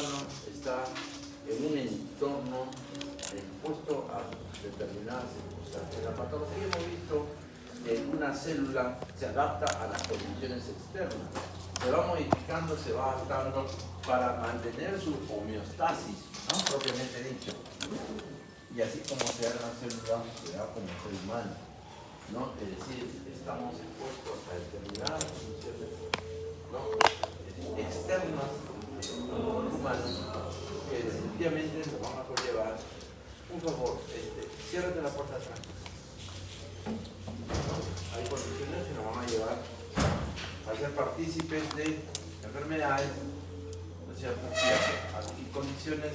humano está en un entorno expuesto a determinadas circunstancias. En la patología hemos visto que una célula se adapta a las condiciones externas, se va modificando, se va adaptando para mantener su homeostasis, ¿no? Propiamente dicho. Y así como se da una célula, se da como ser humano, ¿no? Es decir, estamos expuestos a determinadas condiciones, ¿no? externas humanas que definitivamente nos van a conllevar. Un favor, ciérrate la puerta atrás. ¿No? Hay condiciones que nos van a llevar a ser partícipes de enfermedades, ¿no es cierto? Y condiciones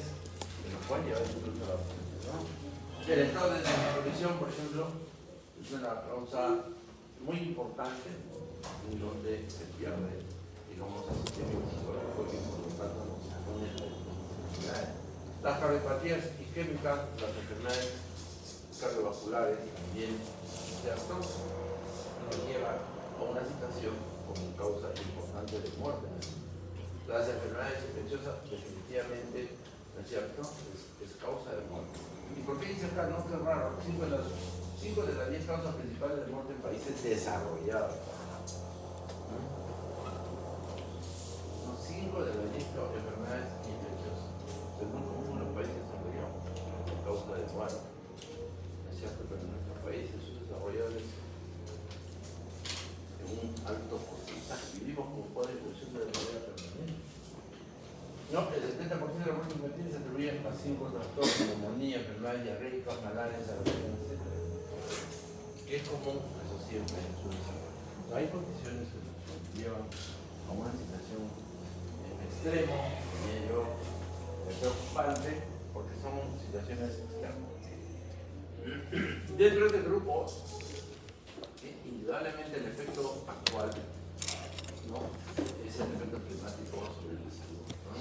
que nos pueden llevar incluso a la muerte, ¿no? El estado de desnutrición, por ejemplo, es una causa muy importante en donde se pierde, digamos, el sistema inmunológico y por lo tanto nos expone a enfermedades. Las cardiopatías isquémicas, las enfermedades cardiovasculares también, ¿cierto? Nos llevan a una situación como causa importante de muerte. Las enfermedades infecciosas definitivamente, ¿no es cierto?, es causa de muerte. ¿Y por qué dice acá? No, qué raro. 5 de las 10 causas principales de muerte en países desarrollados. ¿No? 5 de las 10 enfermedades infecciosas. Es muy común en los países desarrollados por causa de muerte. ¿No es cierto? Pero en nuestros países subdesarrollados en un alto porcentaje vivimos como cuadro de evolución de la enfermedad permanente. No, el 70% de la muerte infantil se atribuye a 5 trastornos, neumonía, enfermedades diarreicas, malaria, salmonela, etc. Que es común, eso siempre, en su desarrollo. Hay condiciones que nos llevan a una situación en extremo, medio preocupante, porque son situaciones externas. Dentro de este grupo, indudablemente el efecto actual, ¿no?, es el efecto climático sobre la salud, ¿no?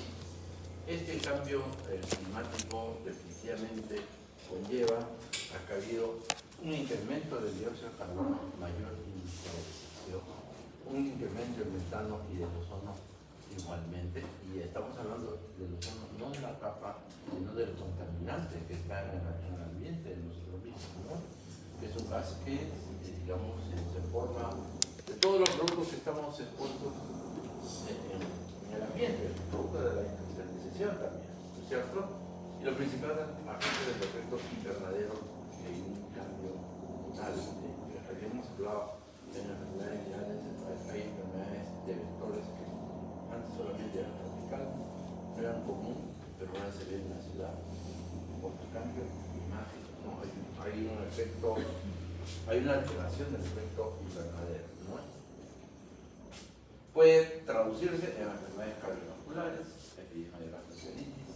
Este cambio climático definitivamente conlleva a que ha habido un incremento del dióxido de carbono, mayor iniciación, un incremento del metano y del ozono igualmente, y estamos hablando del ozono no de la capa, sino del contaminante que está en el ambiente de nosotros mismos, ¿no?, que es un gas que, digamos, se forma de todos los productos que estamos expuestos en el ambiente, el producto de la industrialización también, ¿no es cierto? Y lo principal es agentes del efecto invernadero, que hay un cambio total. Habíamos hablado de enfermedades virales, hay enfermedades de vectores que antes solamente eran tropicales, no eran común, pero ahora se ven en la ciudad por el cambio climático, ¿no? Hay un efecto, hay una alteración del efecto invernadero, ¿no? Puede traducirse en enfermedades cardiovasculares, epidemia de gastrocolitis,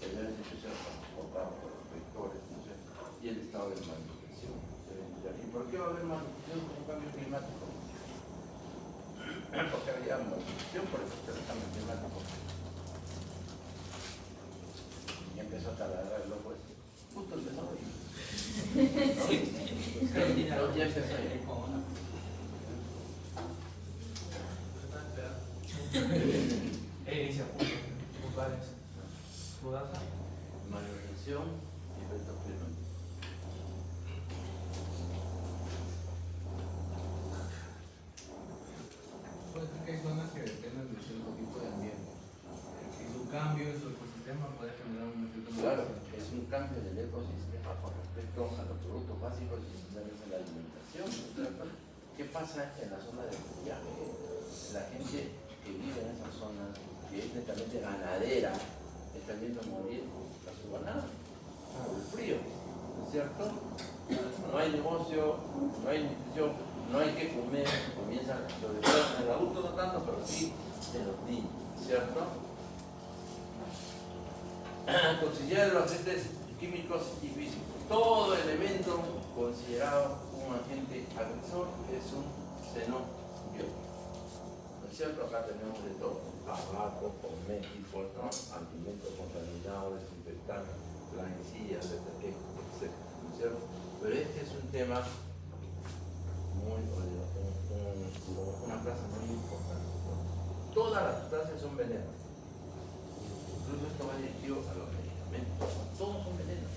enfermedades infecciosas transportadas por los vectores, ¿no sé? Y el estado de malnutrición. ¿Y por qué va a haber malnutrición con un cambio climático? Porque había malnutrición por el cambio climático. Y empezó a taladrar el loco ese. Justo empezó hoy. Sí. Ya empezó ahí. Inicia puntuales. Mudanza. Malnutrición y efectos climáticos. Puede ser que hay zonas que dependen de cierto tipo de ambiente. Si su cambio en su ecosistema puede generar un efecto. Claro, es un cambio del ecosistema con respecto a los productos básicos y esenciales de la alimentación. ¿Qué pasa en la zona de follaje? La gente que vive en esas zonas, que es netamente ganadera, está viendo morir a su ganado por el frío, ¿no es cierto? No hay negocio, no hay nutrición, no hay que comer, comienzan, sobre todo en el adulto no tanto, pero sí en los niños, ¿cierto? Considerar los agentes químicos y físicos. Todo elemento considerado un agente agresor es un xenobiótico. ¿No es cierto? Acá tenemos de todo: tabaco, cosméticos, ¿no?, alimentos contaminados, desinfectantes, plaguicidas, etc. ¿No es cierto? Pero este es un tema una plaza muy importante. Todas las sustancias son venenos, incluso esto va dirigido a los medicamentos. Todos son venenos.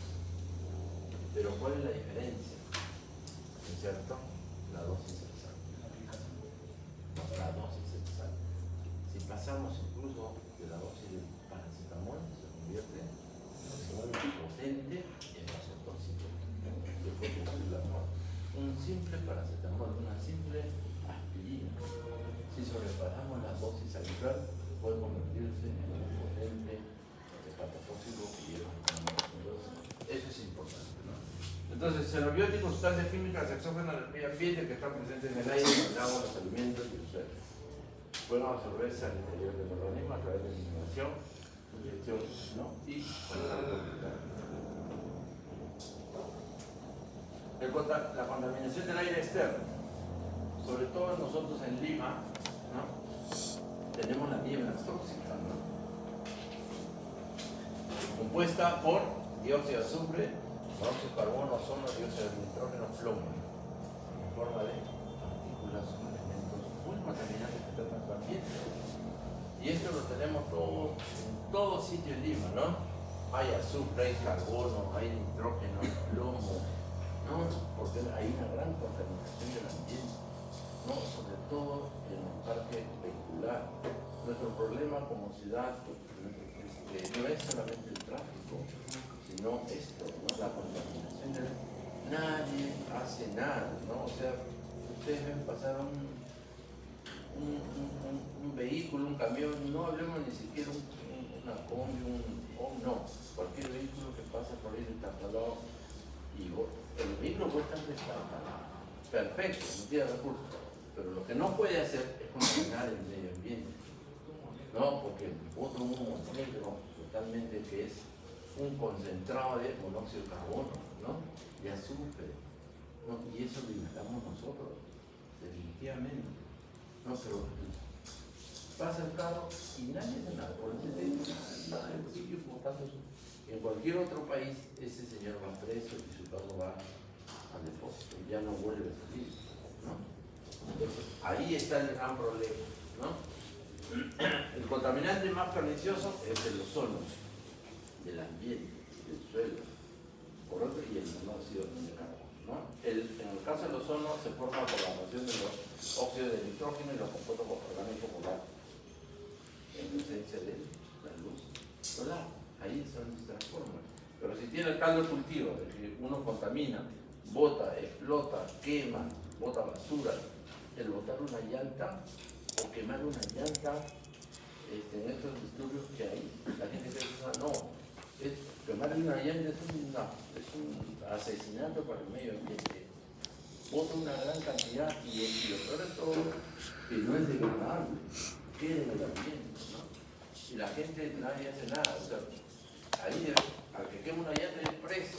Pero ¿cuál es la diferencia? ¿No es cierto? La dosis exacta. No, la dosis exacta. Si pasamos incluso de la dosis de paracetamol, se convierte en un potente en vasotóxico. Un simple paracetamol, una simple aspirina, si sobrepasamos la dosis habitual, puede convertirse en un potente hepatotóxico que lleva a. Eso es importante, ¿no? Entonces, xenobióticos, sustancias químicas exógenas del medio ambiente que están presentes en el aire, en el agua, los alimentos y los suelos. Pueden absorberse al interior del organismo a través de la inhalación, inyección, ¿no? Y la contaminación del aire externo, sobre todo nosotros en Lima, ¿no? Tenemos la niebla tóxica, ¿no? Compuesta por dióxido de azufre, monóxido de carbono, ozono, dióxido de nitrógeno, plomo, en forma de partículas, son elementos muy contaminantes que tratan el ambiente. Y esto lo tenemos en todo sitio en Lima, ¿no? Hay azufre, hay carbono, hay nitrógeno, plomo, ¿no? Porque hay una gran contaminación del ambiente, ¿no? Sobre todo en el parque vehicular. Nuestro problema como ciudad no es solamente el tráfico, sino esto, ¿no? La contaminación. Nadie hace nada, ¿no? O sea, ustedes ven pasar un vehículo, un camión, no hablemos ni siquiera una combi, no, cualquier vehículo que pasa por ahí está instalado y el vehículo puede estar descartado, perfecto, no tiene recursos, pero lo que no puede hacer es contaminar el medio ambiente, ¿no? Porque otro humo negro totalmente que es un concentrado de monóxido de carbono, ¿no? De azufre, ¿no? Y eso lo inventamos nosotros, definitivamente, ¿no? Pero pasa el carro y nadie hace nada, por eso sigue botando eso. En cualquier otro país, ese señor va preso y su carro va al depósito, ya no vuelve a salir, ¿no? Entonces, ahí está el gran problema, ¿no? El contaminante más pernicioso es el ozono, del ambiente, del suelo, por otro, y el monóxido de carbono, ¿no? En el caso del ozono se forma por la reacción de los óxidos de nitrógeno y los compuestos orgánicos polares, en presencia de la luz solar. Ahí se transforma. Pero si tiene el caldo de cultivo, de que uno contamina, bota, explota, quema, bota basura, el botar una llanta o quemar una llanta en estos disturbios que hay, la gente piensa, no, quemar una llanta es un asesinato para el medio ambiente. Bota una gran cantidad y lo peor de todo, que no es degradable, queda en el ambiente, ¿no? Y la gente, nadie hace nada. O sea, ahí al que quema una llanta es preso.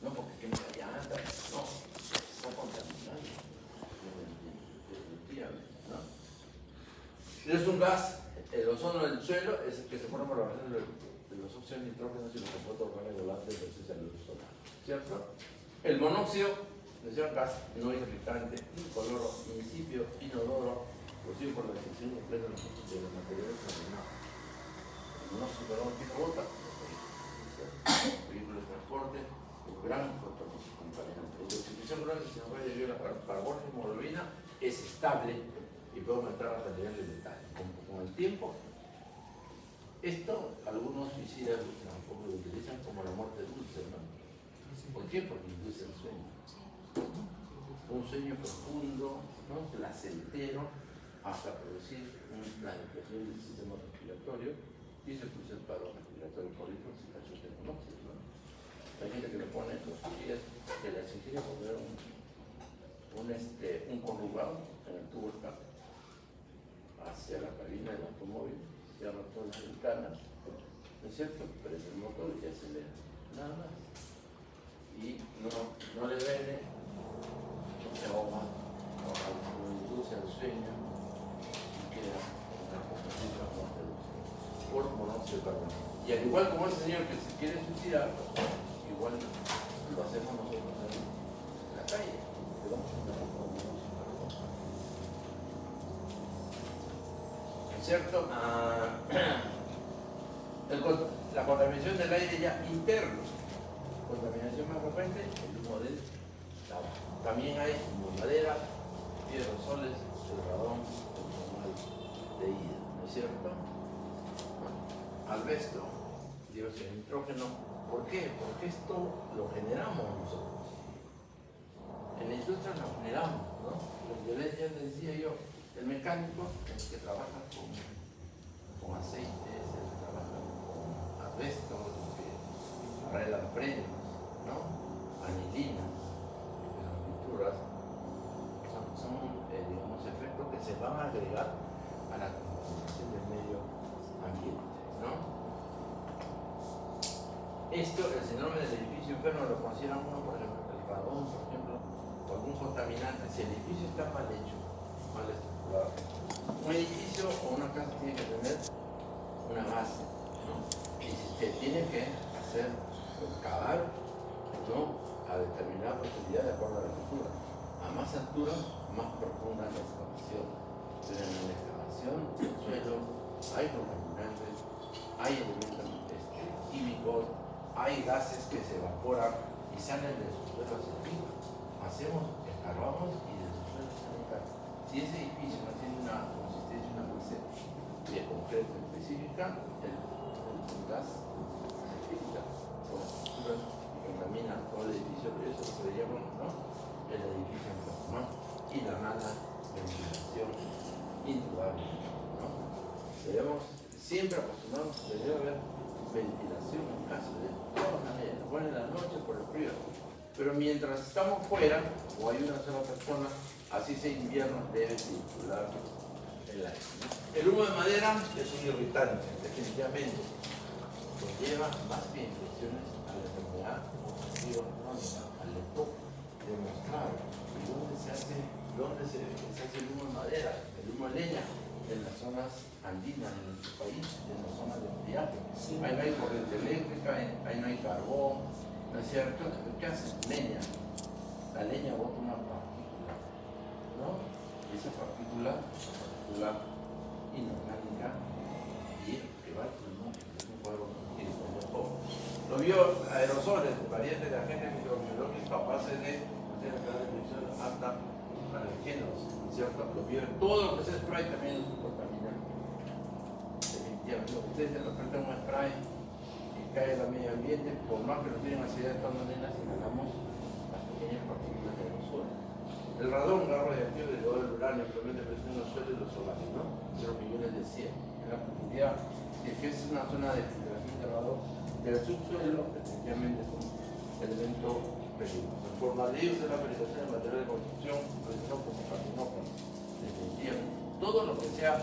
No porque quema una llanta, no, está contaminando. Definitivamente, ¿no? Es un gas, el ozono del suelo es el que se forma por la reacción de los óxidos nitrógenos y los compuestos orgánicos volantes de la luz solar, ¿cierto? El monóxido es un gas no irritante, incoloro, insípido, inodoro, producido por la extracción completa de los materiales contaminados. El monóxido de carbono tipo bota, vehículos de transporte, un gran contaminante. La dosificación crónica se puede debido a carbono y hemoglobina es estable y puede aumentar la cantidad de metal. Con el tiempo, esto algunos suicidas tampoco lo utilizan como la muerte dulce, ¿no? ¿Por qué? Porque induce el sueño. Un sueño profundo, ¿no? Placentero, hasta producir la depresión del sistema respiratorio y se produce el paro respiratorio por intoxicación de monóxido, ¿no? Hay gente que le pone los suicidas que les sugiere poner un corrugado en el tubo escape hacia la cabina del automóvil, cierra todas las ventanas, ¿no es cierto? Prende el motor y acelera, nada más. Y no le duele, no se ahoga, no induce al sueño y queda una completa muerte por monóxido de carbono. Y al igual como ese señor que se quiere suicidar, igual lo hacemos nosotros en la calle. ¿Cierto? La contaminación del aire ya interno. Contaminación más frecuente, el humo del tabaco. También hay madera, aerosoles, el radón, el formaldehído, ¿no es cierto? Asbesto, dióxido de nitrógeno. ¿Por qué? Porque esto lo generamos nosotros. En la industria lo generamos, ¿no? Yo les decía yo, el mecánico, el que trabaja con aceites, el que trabaja con asbesto, el que arregla frenos, ¿no? Anilina, las pinturas, son digamos, efectos que se van a agregar a la contaminación del medio ambiente, ¿no? Esto, el síndrome del edificio enfermo, lo considera uno, por ejemplo, el radón, por ejemplo, o algún contaminante. Si el edificio está mal hecho, mal estructurado, un edificio o una casa tiene que tener una base, ¿no? Y se tiene que hacer, cavar, ¿no? A determinada profundidad de acuerdo a la altura. A más altura, más profunda la excavación. Pero en la excavación del suelo hay contaminantes, hay elementos químicos, hay gases que se evaporan y salen del subsuelo hacia arriba. Escarbamos y del subsuelo salen gases. Si ese edificio no tiene una consistencia, una base de concreto específica, el gas se filtra por las estructuras y contamina todo el edificio, pero eso se llama, ¿no? El edificio enfermo, ¿no? Y la mala ventilación indudable, ¿no? Debemos siempre acostumbrarnos que debe haber ventilación en caso de todas maneras, bueno en la noche por el frío, pero mientras estamos fuera o hay una sola persona, así sea invierno, debe circular el aire, ¿no? El humo de madera es un irritante, definitivamente, conlleva más que infecciones a la enfermedad crónica, al EPOC, demostrado. ¿Y dónde se hace el humo de madera, el humo de leña? En las zonas andinas de nuestro país, en las zonas de friaje. Sí. Ahí no hay corriente eléctrica, ahí no hay carbón, ¿no es cierto? ¿Qué hace? Leña. La leña bota una partícula, ¿no? Y esa partícula inorgánica y que va al pulmón, es un cuadro contigo. Lo vio aerosoles, variantes de agentes microbiológicos capaces de hacer la definición alta alergenos, ¿cierto? Lo vio todo lo que es spray también es un contaminante. Definitivamente, ustedes se nos frente a un spray y cae al medio ambiente, por más que no tienen acidez de todas maneras, inhalamos las pequeñas partículas de aerosol. El radón, gas radioactivo derivado del uranio, probablemente presente en los suelos y los solares, ¿no? 0 millones de 100. En la profundidad, si es que es una zona de filtración de radón del subsuelo, definitivamente es un elemento peligroso. El formaldehído es la fabricación de material de construcción, presentado como carcinógeno, definitivamente. Todo lo que sea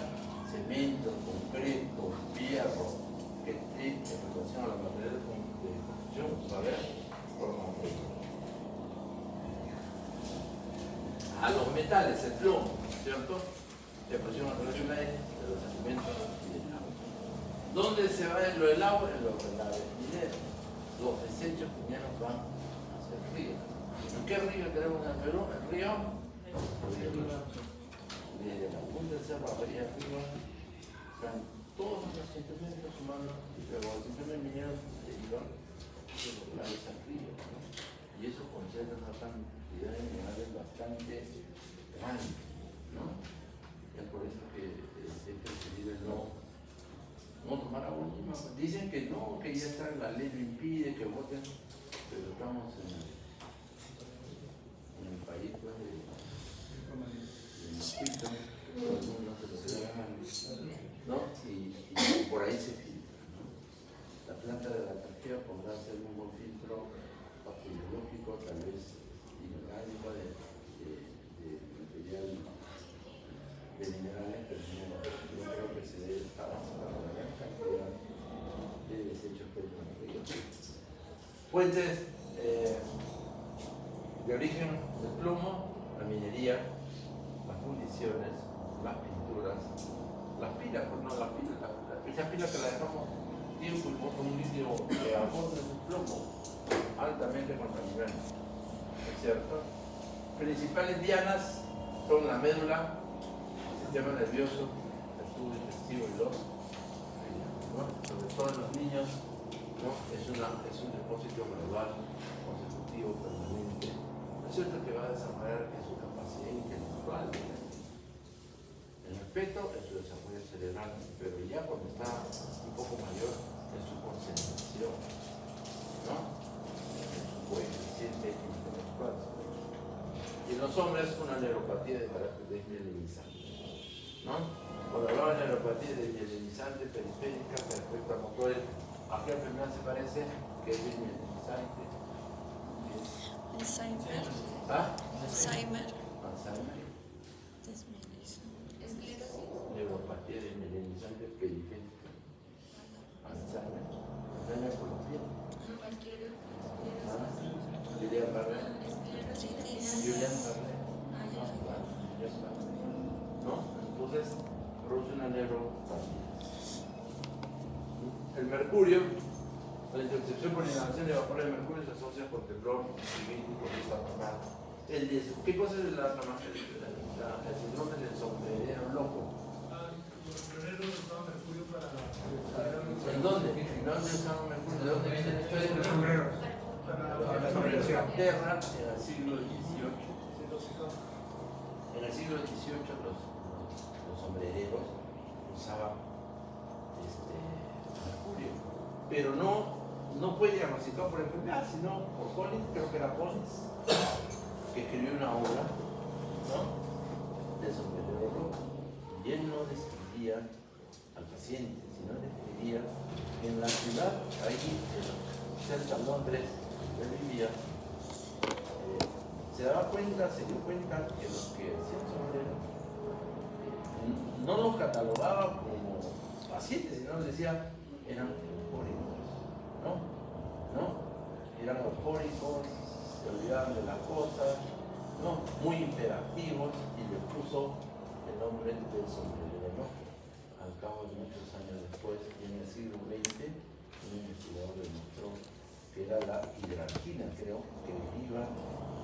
cemento, concreto, fierro, que esté en relación a los materiales de construcción, saber formaldehído. A los metales, el plomo, ¿cierto? De presión atmosférica de los alimentos y del agua. ¿Dónde se va lo del agua? En los relaves mineros. Los desechos mineros van hacia el río. ¿Y qué río tenemos en el Perú? El río desde la punta del cerro arriba, están todos los asentamientos humanos y los asentamientos mineros derivan de los relaves al río, ¿no? Y eso concentra una cantidad de minerales bastante grande, ¿no? Es por eso que es preferible no tomar agua. Dicen que no, que ya está, la ley lo impide, que voten, pero estamos en el país pues, de mosquito, ¿no? Y por ahí se filtra, ¿no? La planta de la tarjeta podrá ser un buen filtro bacteriológico, tal vez inorgánico, de material de minerales, pero no creo que se dé para la gran cantidad de desechos que hay en el río. Fuentes de origen del plomo, la minería, las fundiciones, las pinturas, las pilas, pues no las pilas, esa pila que la dejamos tiempo y con un líquido de aborto de plomo, altamente contaminante, ¿es cierto? Principales dianas son la médula, el sistema nervioso, el tubo digestivo y los riñones. ¿no? Sobre todo en los niños, ¿no? Es un depósito gradual, consecutivo, permanente. ¿No es cierto que va a desarrollar su capacidad intelectual? En el feto es su desarrollo cerebral, pero ya cuando está un poco mayor es su concentración, ¿no? Es su coeficiente intelectual. Y en los hombres una neuropatía de carácter desmielinizante, ¿no? Cuando hablaba de neuropatía desmielinizante periférica que afecta a motores, ¿a qué enfermedad se parece? Que es desmielinizante. Alzheimer. ¿Ah? Alzheimer. Alzheimer. Desmielinizante. Neuropatía desmielinizante periférica. Alzheimer. Alzheimer por la piel. Julián Barrera. Julián Barrera. ¿No? Entonces, produce una neuropatía. El mercurio, la intercepción por inhalación de vapor de mercurio se asocia con temblor y con esta normal. ¿Qué cosa es el síndrome del sombrerero loco? Los sombrereros usaban mercurio para... ¿En dónde? ¿En dónde usaban mercurio? ¿De dónde viene la historia? Los sombreros. Para la sombreación. Inglaterra, en el siglo XVIII. En el siglo XVIII los sombrereros usaban mercurio, pero no fue diagnosticado por enfermedad, sino por Collins, creo que era Collins, que escribió una obra, ¿no? De sombrerero loco. Y él no describía al paciente, sino describía que en la ciudad, ahí cerca de Londres, él vivía, se dio cuenta que los que hacían sombrero no los catalogaba como pacientes, sino les decía eran eufóricos, ¿no? Eran eufóricos, se olvidaban de las cosas, ¿no? Muy imperativos, y le puso el nombre del sombrerero loco. Al cabo de muchos años después, en el siglo XX, un investigador demostró que era la hidrarquina, creo, que deriva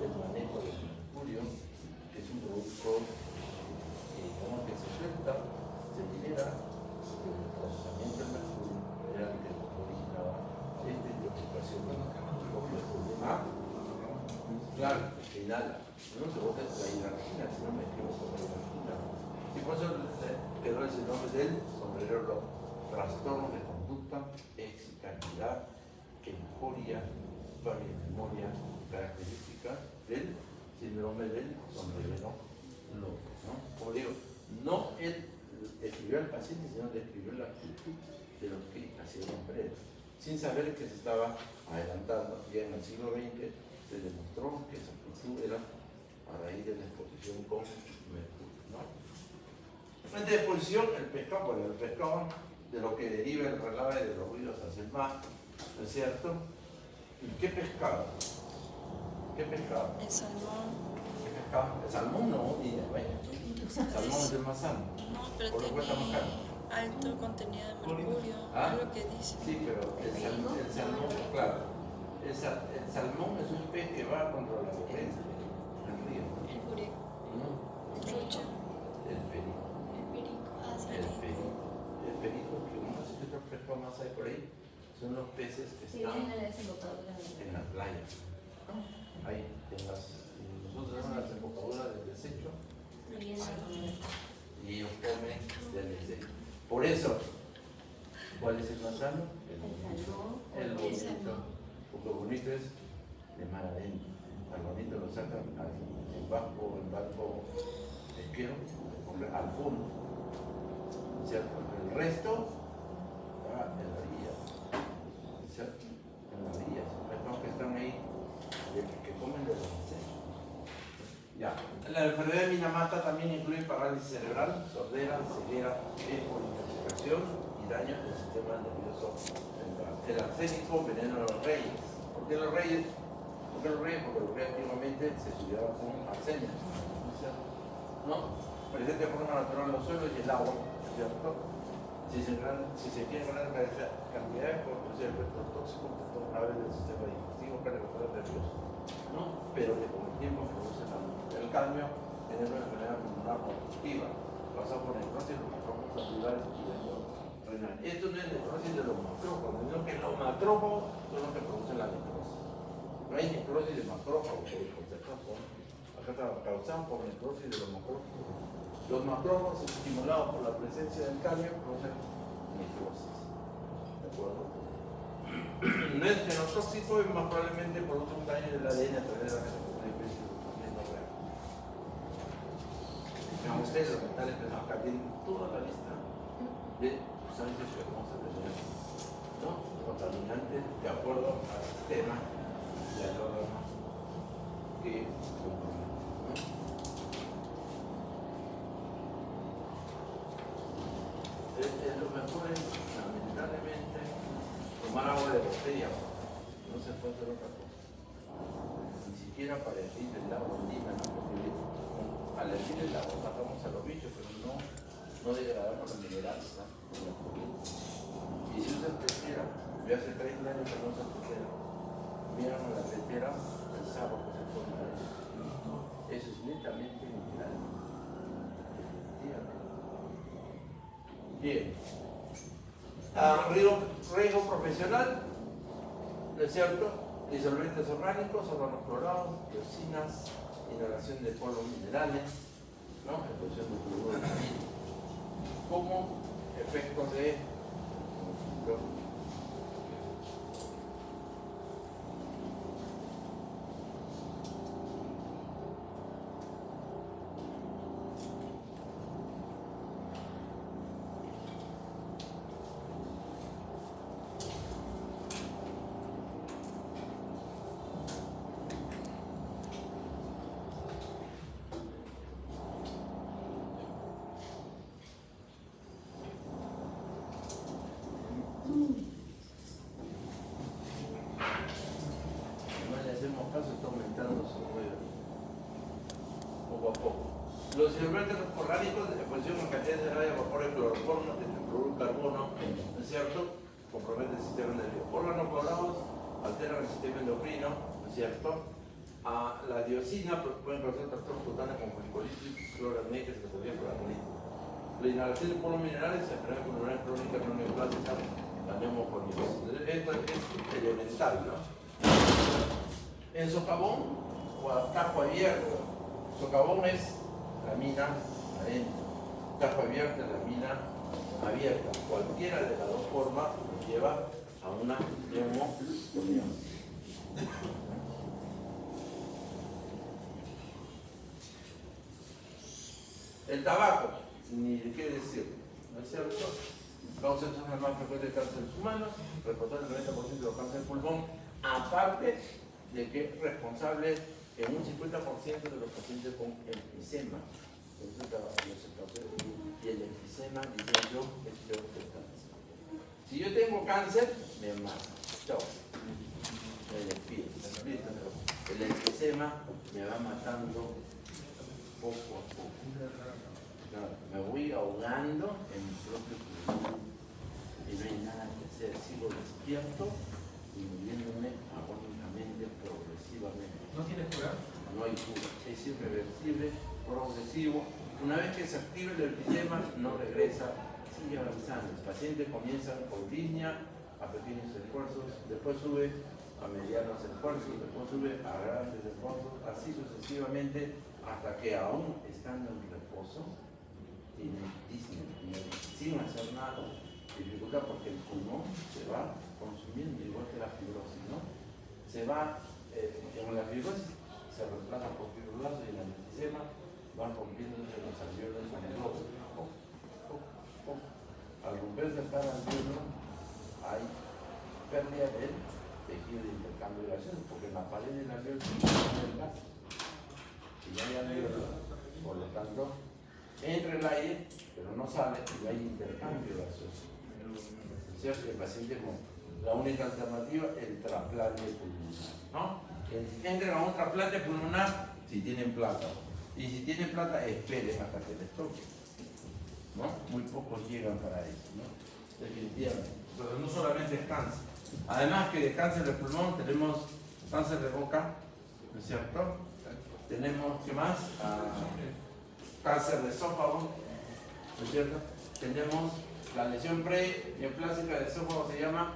del manejo del mercurio, que es un producto que se suelta, se libera del procesamiento del mercurio, era el que originaba esta intoxicación. ¿Ah? Claro, se inhala. No se bota la hidrarquina, si no me equivoco, la hidrarquina. Y por eso quedó ese nombre del sombrerero loco. Trastorno de conducta, excitabilidad, euforia, falta de memoria, características del síndrome del sombrerero loco, ¿no? Como digo, no él describió al paciente, sino describió la actitud de los que hacían sombrero, sin saber que se estaba adelantando. Ya en el siglo XX se demostró que esa actitud era a raíz de la exposición con mercurio, ¿no? Frente de exposición, el pescado, bueno, el pescado, de lo que deriva el relave de los ruidos hacia el mar, ¿no es cierto? ¿Y qué pescado? ¿Qué pescado? El salmón. ¿Qué pescado? El salmón no, ni de baño. El salmón es el más sano. No, pero Por lo cuesta más caro. tiene alto contenido de mercurio. ¿Ah? Es lo que dice. Sí, pero el salmón, claro. El salmón es un pez que va contra la corriente del río. El purico. No, Trucha. el perico. El perico. Ah, sí. El perico, que no sé qué otro pescado más hay por ahí, son los peces que están en la playa. Ahí, nosotros tenemos la desembocadura del desecho y ellos comen del desecho. Por eso, ¿cuál es el más sano? El bonito. Porque el bonito es de mar adentro. Al bonito lo sacan en barco pesquero, al fondo. ¿Cierto? El resto está en la orilla. ¿Cierto? En la orilla. Son pescados que están ahí, que comen de los desechos. Ya. La enfermedad de Minamata también incluye parálisis cerebral, sordera, ceguera, intoxicación y daño del sistema nervioso central. El arsénico, veneno de los reyes. ¿Por qué los reyes? Porque los reyes antiguamente se estudiaban con arsenio. ¿No? Presente de forma natural en los suelos y el agua, ¿cierto? Si se quiere ganar cantidad de efectos tóxicos que son graves del sistema digestivo, cardiovascular, nervioso, ¿no? Pero que con el tiempo produce la muerte. El cadmio tiene una enfermedad pulmonar obstructiva, basada por necrosis de los tromos celulares y renal. Esto no es necrosis de los macrófagos, sino que los macrófagos son los que producen la necrosis. No hay necrosis de macrófagos, por si acaso. Acá está causado por necrosis de los macrófagos. Los macrófagos estimulados por la presencia del cambio producen necrosis. ¿De acuerdo? No es genotóxico y más probablemente produce un daño del ADN a través de la especie de sufrimiento real. Vean ustedes los metales pesados, acá tienen toda la lista de sustancias que vamos a tener, ¿no? Contaminantes de acuerdo al sistema y al órgano que compromete, ¿no? Lo mejor es, lamentablemente, tomar agua de botella, no se puede hacer otra cosa. Ni siquiera para hervir el agua en Lima, ¿no? Porque al hervir el agua matamos a los bichos, pero no degradamos los minerales, ¿no? Y si usas tetera, yo hace 30 años que no uso tetera, miran a la tetera el sabor que se pone a eso. Eso es netamente mineral. Bien. Riesgo profesional, ¿no es cierto? Disolventes orgánicos, órganos clorados, dioxinas, inhalación de polvos minerales, ¿no? Explosión de cloruro de carbono, como efectos de los disolventes orgánicos de exposición en cantidades de radio, vapor de cloroformo, de cloruro de carbono, ¿no es cierto? Compromete el sistema nervioso. Órganos clorados alteran el sistema endocrino, ¿no es cierto? La dioxina pueden causar trastornos cutáneos como foliculitis, cloramina, que se podría cloramina. La inhalación de polvos minerales, enfermedad pulmonar crónica no neoplásica, la neumoconiosis. Esto es elemental, ¿no? En socavón o a tajo abierto, socavón es la mina adentro, tajo abierta es la mina abierta. Cualquiera de las dos formas nos lleva a una neumoconiosis. El tabaco, ni de qué decir, ¿no es cierto? Causa enfermedades más frecuentes de cánceres humanos, responsable del 90% de los cánceres de pulmón, aparte de que es responsable en un 50% de los pacientes con enfisema. Y el enfisema, diría yo, es peor que el cáncer. Si yo tengo cáncer, me mato. Chao. Me despido. El enfisema me va matando poco a poco. Me voy ahogando en mi propio pulmón y no hay nada que hacer. Sigo despierto y muriéndome agónicamente, progresivamente. ¿No tienes cura? No hay cura. Es irreversible, progresivo. Una vez que se activa el enfisema, no regresa, sigue avanzando. El paciente comienza con línea a pequeños esfuerzos, después sube a medianos esfuerzos, después sube a grandes esfuerzos, así sucesivamente, hasta que aún estando en reposo, tiene disney, sin hacer nada, dificultad porque el pulmón se va consumiendo, igual que la fibrosis, ¿no? Se va, como la fibrosis se reemplaza por fibroblastos y el enfisema van rompiéndose los alveolos anhelosos. Al romperse cada alveolo hay pérdida del tejido de intercambio gaseoso, porque en la pared del alveolo se encuentra el gas. Y ya hay alveolo, por lo tanto, entra el aire, pero no sale y hay intercambio gaseoso. ¿Cierto? El paciente con la única alternativa, el trasplante pulmonar, ¿no? Entren a un trasplante pulmonar si tienen plata. Y si tienen plata, esperen hasta que les toque, ¿no? Muy pocos llegan para eso, ¿no? Definitivamente. Pero no solamente es cáncer. Además que de cáncer de pulmón tenemos cáncer de boca, ¿no es cierto? Tenemos, ¿qué más? Cáncer de esófago, ¿no es cierto? tenemos la lesión preneoplásica del esófago, se llama.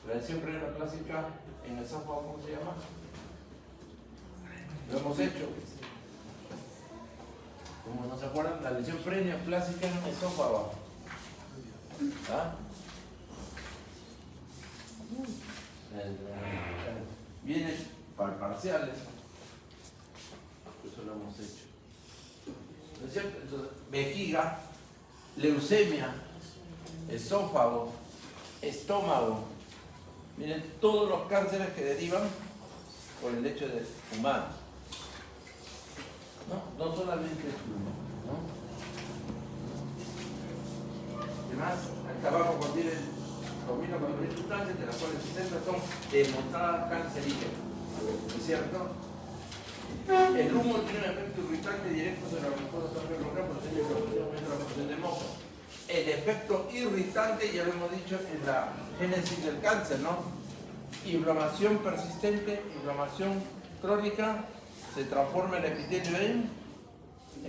La lesión preneoplásica en el esófago, ¿cómo se llama? Lo hemos hecho. Como no se acuerdan, la lesión preneoplásica en el esófago. ¿Ah? Viene para parciales. Eso lo hemos hecho. ¿No es cierto? Entonces, vejiga, leucemia, esófago, estómago. Miren, todos los cánceres que derivan por el hecho de fumar. No solamente el fumo, ¿no? Además, el tabaco contiene 2.400 sustancias, de las cuales 60 son demostradas cancerígenas. ¿No es cierto? El humo tiene un efecto irritante directo sobre la mucosa cerebral, produciendo la producción de moco. El efecto irritante, ya lo hemos dicho en la génesis del cáncer, ¿no? Inflamación persistente, inflamación crónica, se transforma el epitelio en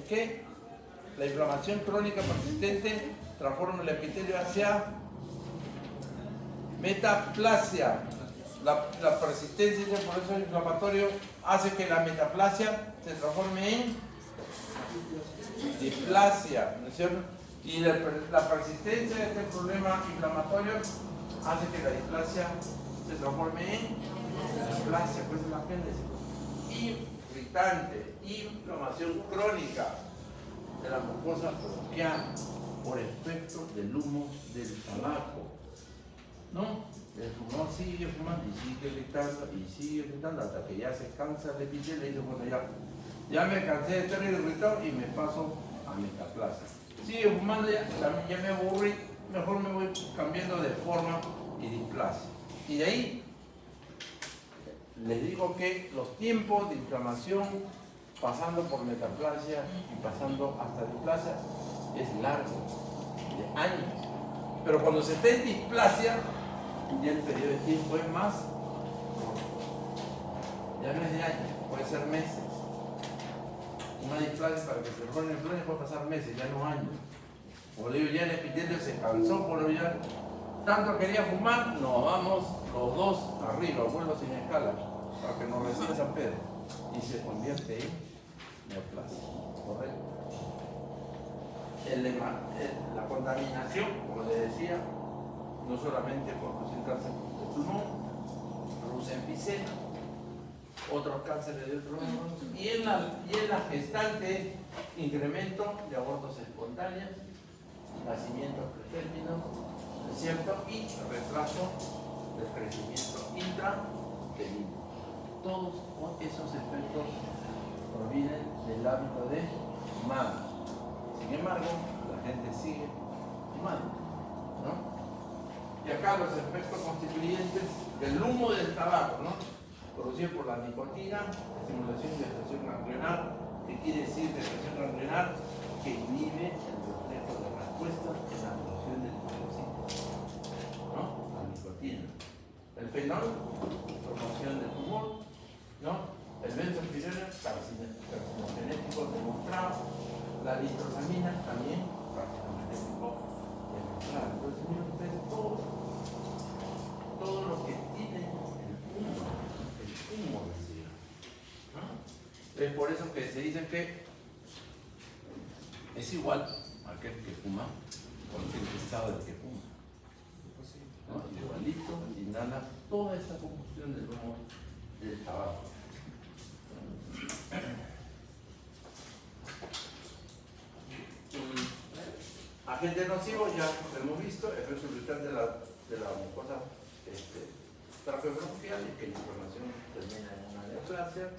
¿qué? La inflamación crónica persistente transforma el epitelio hacia metaplasia. La persistencia del proceso inflamatorio hace que la metaplasia se transforme en displasia, ¿no es cierto? Y la persistencia de este problema inflamatorio hace que la displasia se transforme en displasia, pues es la génesis. Irritante, inflamación crónica de la mucosa bronquial por efecto del humo del tabaco. ¿No? El fumador sigue fumando y sigue irritando hasta que ya se cansa el epitelio y dice, bueno, ya me cansé de estar irritado y me paso a metaplasia. Sigue fumando, ya me aburrí, mejor me voy cambiando de forma y displasia. Y de ahí les digo que los tiempos de inflamación pasando por metaplasia y pasando hasta displasia es largo, de años. Pero cuando se está en displasia, ya el periodo de tiempo es más, ya no es de años, puede ser meses. Una displasia para que se reforme el flores puede pasar meses, ya no años. Como digo, ya el epitelio se cansó, por lo ya tanto quería fumar, nos vamos los dos arriba, vuelo sin escala, para que nos reciba San Pedro. Y se convierte en neoplasia, ¿correcto? La contaminación, como les decía, no solamente por producir cáncer de pulmón, produce enfisema, otros cánceres de otros órganos, y en la gestante, incremento de abortos espontáneos, nacimientos pretérminos, ¿no es cierto? Y retraso del crecimiento intrauterino. Todos esos efectos provienen del hábito de fumar. Sin embargo, la gente sigue fumando, ¿no? Y acá los efectos constituyentes del humo del tabaco, ¿no? Producido por la nicotina, estimulación de expresión ganglionar, que quiere decir de expresión ganglionar que inhibe el reflejo de respuesta en la producción del linfocitos, ¿no? La nicotina. El fenol, promoción del tumor, ¿no? El benzopireno, carcinogenético demostrado. La nitrosamina también, carcinogenético demostrado. Entonces, miren ustedes, todo lo que tiene el humo del cigarro, ¿no? Es por eso que se dice que es igual a aquel que fuma o aquel que sabe de que fuma, ¿no? Igualito, inhala toda esa combustión del humo del tabaco. Agente nocivo, ya hemos visto, efecto irritante de la mucosa traqueobronquial y que la inflamación termina en una neoplasia.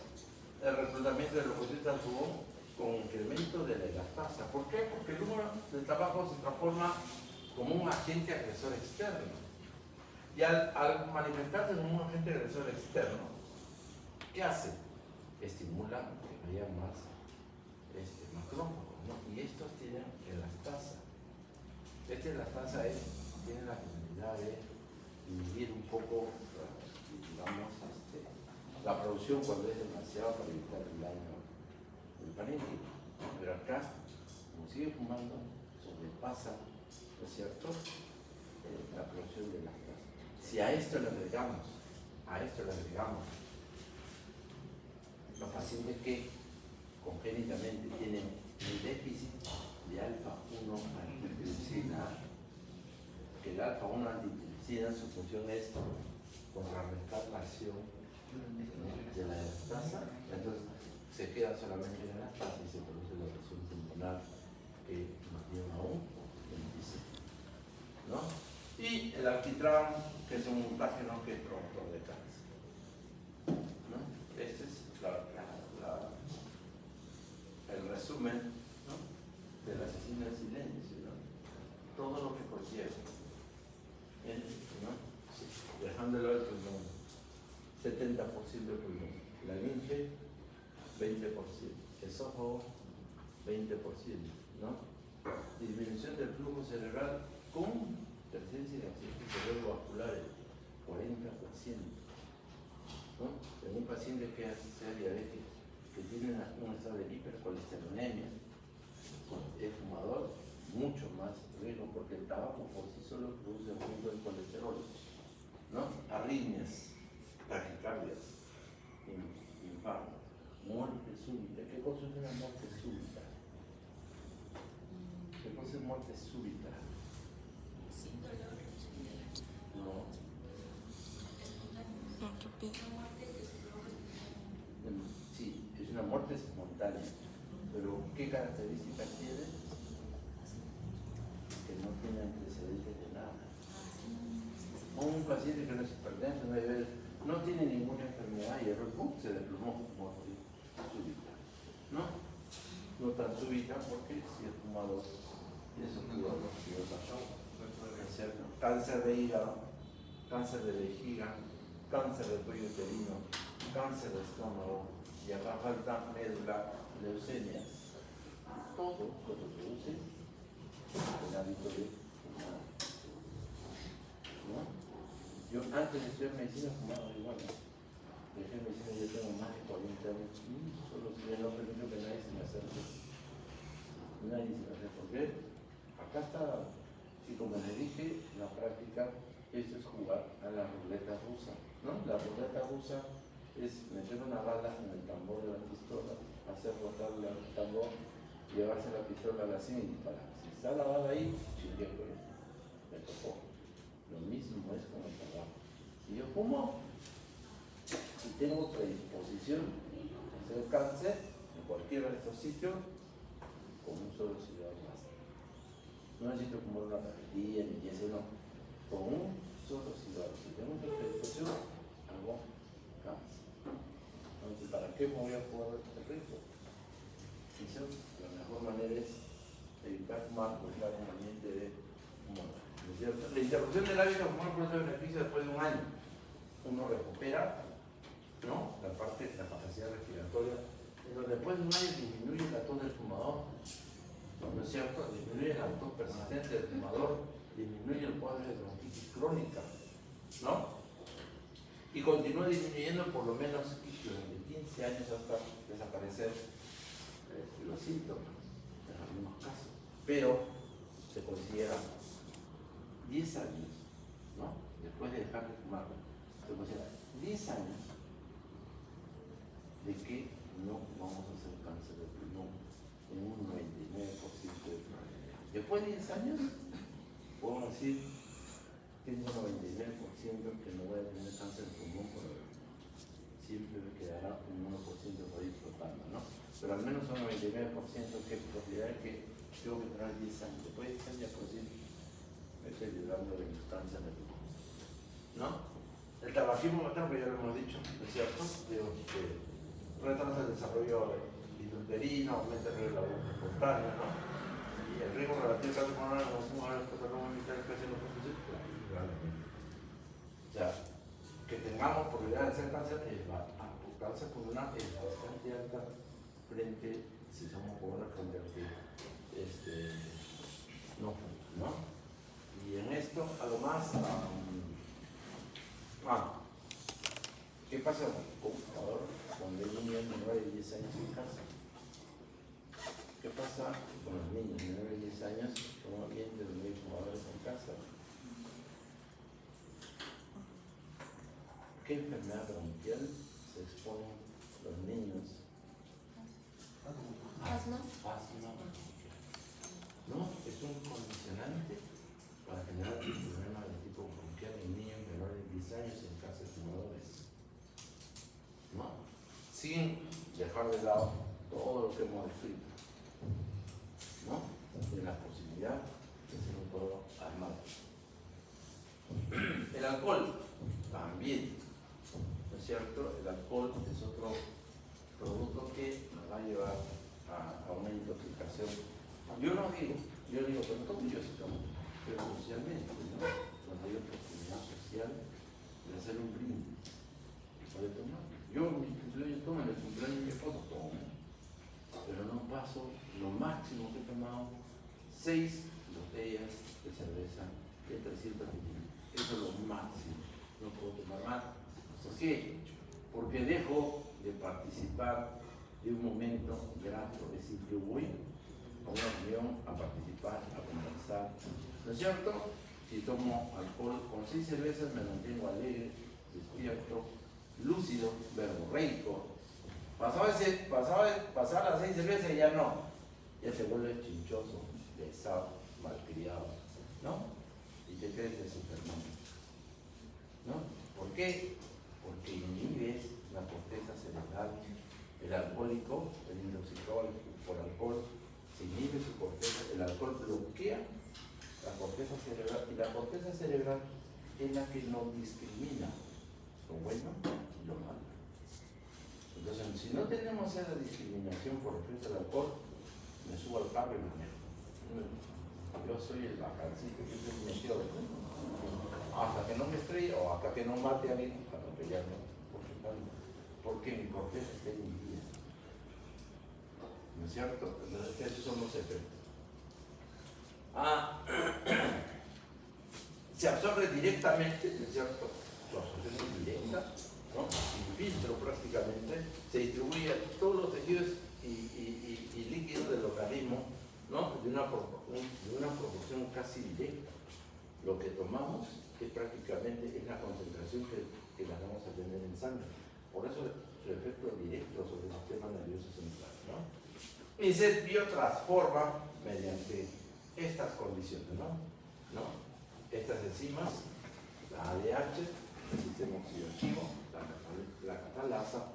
El reclutamiento de leucocitos al pulmón con incremento de la elastasa. ¿Por qué? Porque el humo del tabaco se transforma como un agente agresor externo. Y al manifestarse como un agente agresor externo, ¿qué hace? Estimula que haya más macrófagos, ¿no? Y estos tienen elastasa. Esta elastasa tiene la finalidad de inhibir un poco, digamos, la producción cuando es demasiado para evitar el daño del parénquima. Pero acá, como sigue fumando, sobrepasa, ¿no es cierto?, la producción de lactasa. Si a esto le agregamos, los pacientes que congénitamente tienen el déficit de alfa-1 antitripsina, que el alfa-1 antitripsina su función es contrarrestar la acción de la lactasa, entonces se queda solamente la lactasa y se produce la lesión pulmonar que nos lleva a un enfisema, ¿no? Y el alquitrán, que es un mutágeno que es promotor de cáncer, ¿no? Este es el resumen, ¿no?, del asesino en silencio, ¿no? Todo lo que conlleva, ¿no? Sí, dejándolo el pulmón, 70% del pulmón, la linfe 20%, esófago 20%, ¿no? Disminución del flujo cerebral con presencia de accidentes cerebrovasculares 40%, ¿no? En un paciente que sea diabético, que tiene un estado de hipercolesterolemia, es fumador, mucho más riesgo, porque el tabaco por sí solo produce aumento del colesterol, ¿no? Arritmias, taquicardias, infarto, muerte súbita. ¿Qué cosa es una muerte súbita? ¿Qué cosa es muerte súbita? Sin dolor. No. Sí, es una muerte espontánea, pero ¿qué características tiene? Que no tiene antecedentes de nada. Un paciente que no es hipertenso, no hay diabetes, no tiene ninguna enfermedad y el repúblico se desplomó, muerte súbita, ¿no? No tan súbita porque si es fumador, y eso cáncer de hígado, cáncer de vejiga, cáncer de cuello uterino, cáncer de estómago, y acá falta médula, leucemia. Todo lo que produce el hábito de fumar, ¿no? Yo antes de estudiar medicina fumaba igual, ¿no? Dejé medicina, yo tengo más de 40 años, solo si no permito que nadie se me acerque. Nadie se me acerque, porque acá está, y como les dije, la práctica, esto es jugar a la ruleta rusa, ¿no? La ruleta rusa es meter una bala en el tambor de la pistola, hacer rotar el tambor, llevarse la pistola a la cinta y disparar. Si está la bala ahí, chingue, pues, me tocó. Lo mismo es con el tabaco. Si yo fumo y tengo predisposición a hacer cáncer en cualquiera de estos sitios, con un solo cigarro basta. No necesito fumar una cajetilla ni 10, no. Con un solo cigarro. Si tengo una predisposición, hago cáncer. Entonces, ¿para qué me voy a jugar este riesgo? La mejor manera es evitar fumar, buscar un ambiente de fumar. ¿No es cierto? La interrupción del hábito de fumar produce beneficio después de un año. Uno recupera, ¿no?, la capacidad respiratoria, pero después de un año disminuye la tos del fumador, ¿no es cierto? Disminuye la tos persistente del fumador, disminuye el cuadro de bronquitis crónica, ¿no? Y continúa disminuyendo por lo menos durante 15 años hasta desaparecer los síntomas, en algunos casos. Pero se considera 10 años, ¿no?, después de dejar de fumar, se considera 10 años de que no vamos a hacer cáncer de pulmón en un 99% de probabilidad. Después de 10 años, podemos decir, tengo un 99% que no voy a tener cáncer de pulmón, pero siempre me quedará un 1% por ahí flotando, ¿no? Pero al menos un 99% que probabilidad es que tengo que tener 10 años. Después de 10 años, ya por decir, me estoy librando de mis cáncer de pulmón, ¿no? El tabaquismo materno, que ya lo hemos dicho, ¿no es cierto? Digo, que retrasa el desarrollo intrauterino, aumenta el riesgo de la boca espontánea, ¿no? Y el riesgo relativo al cáncer pulmonar en los fumadores que tratamos de evitar el cáncer en los pacientes, o sea, que tengamos probabilidad de hacer cáncer, cáncer pulmonar es bastante alta frente, si somos pobres, frente a los que no fuman, ¿no? Y en esto, además, ¿qué pasa con un fumador cuando hay un niño menor de 10 años en casa? ¿Qué pasa con los niños menores de 10 años qué enfermedad bronquial se exponen los niños? Asma. Asma bronquial. ¿No? Es un condicionante para generar un problema de tipo bronquial en niños menores de 10 años en casos de fumadores. ¿No? Sin dejar de lado todo lo que hemos descrito. ¿No? De la posibilidad de ser un todo armado. El alcohol también, ¿no es cierto? El alcohol es otro producto que nos va a llevar a una intoxicación. Yo digo, pero todos ellos estamos, pero socialmente, ¿no? Cuando hay oportunidad social de hacer un brindis, o de tomar. Yo en mi cumpleaños tomo, en el cumpleaños de mi esposo tomo, pero no paso lo máximo que he tomado 6 botellas de cerveza de 300 mililitros. Eso es lo máximo, no puedo tomar más. ¿Por qué? Porque dejo de participar de un momento grato, es decir, yo voy a una reunión a participar, a conversar, ¿no es cierto? Si tomo alcohol con 6 cervezas me mantengo alegre, despierto, lúcido, verborreico. Pasaba las 6 cervezas y ya no, ya se vuelve chinchoso, pesado, malcriado, ¿no? Y te crees de Superman, ¿no? ¿Por qué? Porque inhibes la corteza cerebral. El alcohólico, el intoxicado por alcohol, se inhibe su corteza, el alcohol bloquea la corteza cerebral, y la corteza cerebral es la que no discrimina lo bueno y lo malo. Entonces, si no tenemos esa discriminación por respecto al alcohol, me subo al carro y me meto. Yo soy el bacancito, yo soy mi tío, hasta que no me estrelle o hasta que no mate a alguien para pelearme, porque mi corteza está inhibida. ¿No es cierto? Entonces, esos son los efectos. Se absorbe directamente, ¿no es cierto? Su absorción es directa, ¿no? Sin filtro prácticamente, se distribuye a todos los tejidos y líquidos del organismo, ¿no? De una proporción casi directa. Lo que tomamos es prácticamente la concentración que la vamos a tener en sangre. Por eso su efecto directo sobre el sistema nervioso central, ¿no? Y se biotransforma mediante estas condiciones, ¿no? Estas enzimas, la ADH, el sistema oxidativo, la catalasa,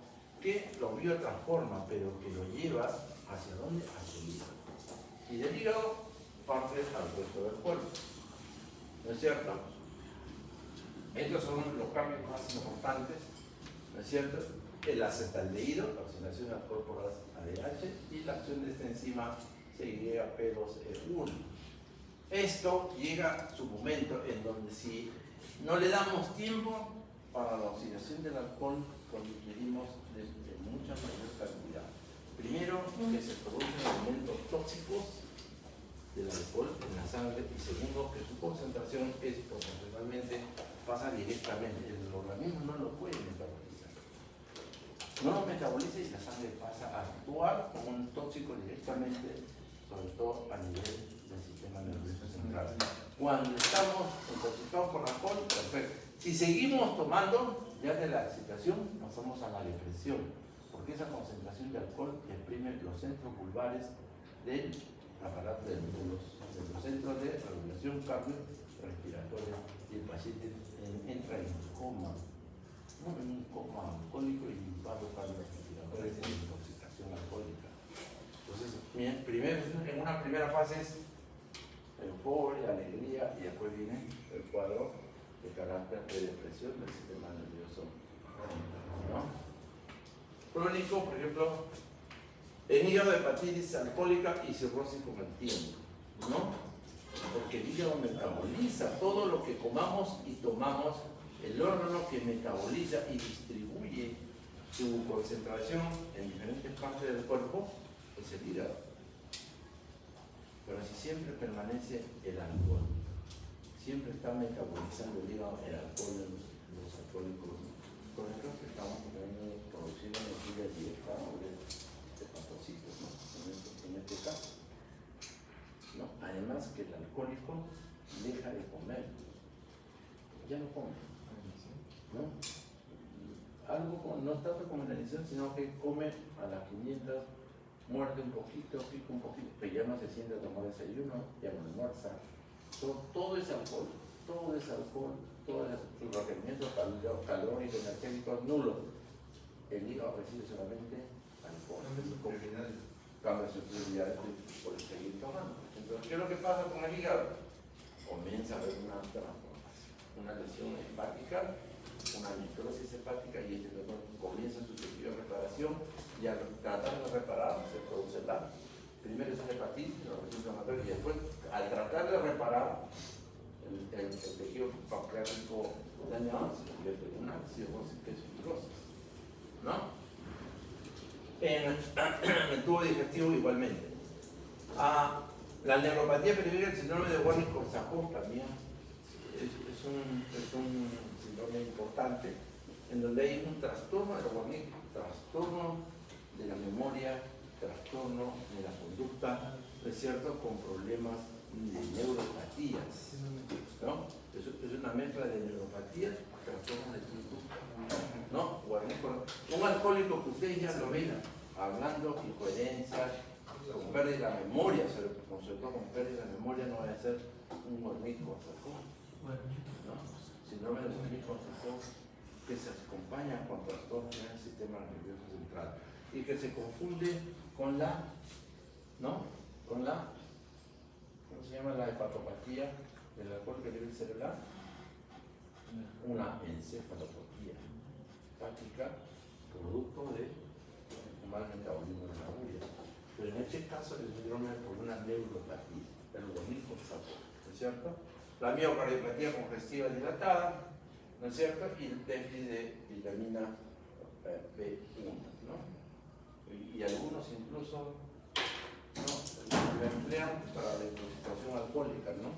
que lo biotransforma, pero que lo lleva hacia dónde? Hacia el hígado. Y del hígado parte al resto del cuerpo. ¿No es cierto? Estos son los cambios más importantes, ¿no es cierto? El acetaldehído, la oxidación al cuerpo ADH, y la acción de esta enzima CYP2E1. Esto llega a su momento en donde si no le damos tiempo para la oxidación del alcohol, cuando ingerimos de mucha mayor cantidad. Primero, que se producen elementos tóxicos del alcohol en la sangre, y segundo, que su concentración es proporcionalmente, pasa directamente, el organismo no lo puede metabolizar. No lo metaboliza y la sangre pasa a actuar como un tóxico directamente, sobre todo a nivel del sistema nervioso central. Cuando estamos intoxicados por alcohol, perfecto. Si seguimos tomando, ya de la excitación pasamos a la depresión, porque esa concentración de alcohol exprime los centros vulvares del aparato de los centros de regulación cardiorrespiratoria, y el paciente entra en coma, ¿no? En un coma alcohólico y un paro cardiorrespiratorio de intoxicación alcohólica. Entonces, primero, en una primera fase es euforia, alegría, y después viene el cuadro de carácter de depresión del sistema nervioso, ¿no? Crónico, por ejemplo, en hígado, hepatitis alcohólica y cirrosis con el tiempo, ¿no? Porque el hígado metaboliza todo lo que comamos y tomamos. El órgano que metaboliza y distribuye su concentración en diferentes partes del cuerpo es el hígado. Pero si siempre permanece el alcohol, siempre está metabolizando el hígado el alcohol de los alcohólicos, con el que estamos produciendo energía directa de patocitos, ¿no? En este caso, ¿no? Además que el alcohólico deja de comer, ya no come, ¿no? algo no tanto como la iniciación, sino que come a las 500, muerde un poquito, pica un poquito, pero ya no se siente a tomar desayuno, ya no almuerza. Todo es alcohol, todo su requerimiento calórico, energético nulo. El hígado recibe solamente alcohol. Cambia sus prioridades por seguir tomando. Entonces, ¿qué es lo que pasa con el hígado? Comienza a haber una transformación, una lesión hepática, una necrosis hepática, y comienza su ciclo de reparación, y al tratar de reparar se produce el daño. Primero es una hepatitis, lo resulta matar, y después, al tratar de reparar el tejido pancreático dañado, se convierte en una cirrosis, que es fibrosis, ¿no? En el tubo digestivo igualmente. La neuropatía periférica, el síndrome de Wernicke-Korsakoff también es un síndrome importante, en donde hay un trastorno de la Wernicke, trastorno de la memoria, trastorno de la conducta, ¿no es cierto?, con problemas de neuropatías, ¿no? Es una mezcla de neuropatías, trastornos de conducta, ¿no? Un alcohólico que ustedes ya lo ven hablando incoherencias, con pérdida de la memoria, sobre todo con pérdida de la memoria, no va a ser un Wernicke-Korsakoff, ¿no? Síndrome de Wernicke-Korsakoff, que se acompaña con trastornos en el sistema nervioso central y que se confunde con la, ¿no? Con la, ¿cómo se llama? La hepatopatía del alcohol a nivel cerebral, una encefalopatía hepática producto de un mal metabolismo de la urea. Pero en este caso el síndrome es por una neuropatía, el Wernicke-Korsakoff, ¿no es cierto? La miocardiopatía congestiva dilatada, ¿no es cierto? Y el déficit de vitamina B1, ¿no? Y algunos incluso, ¿no?, la emplean para la intoxicación alcohólica, ¿no?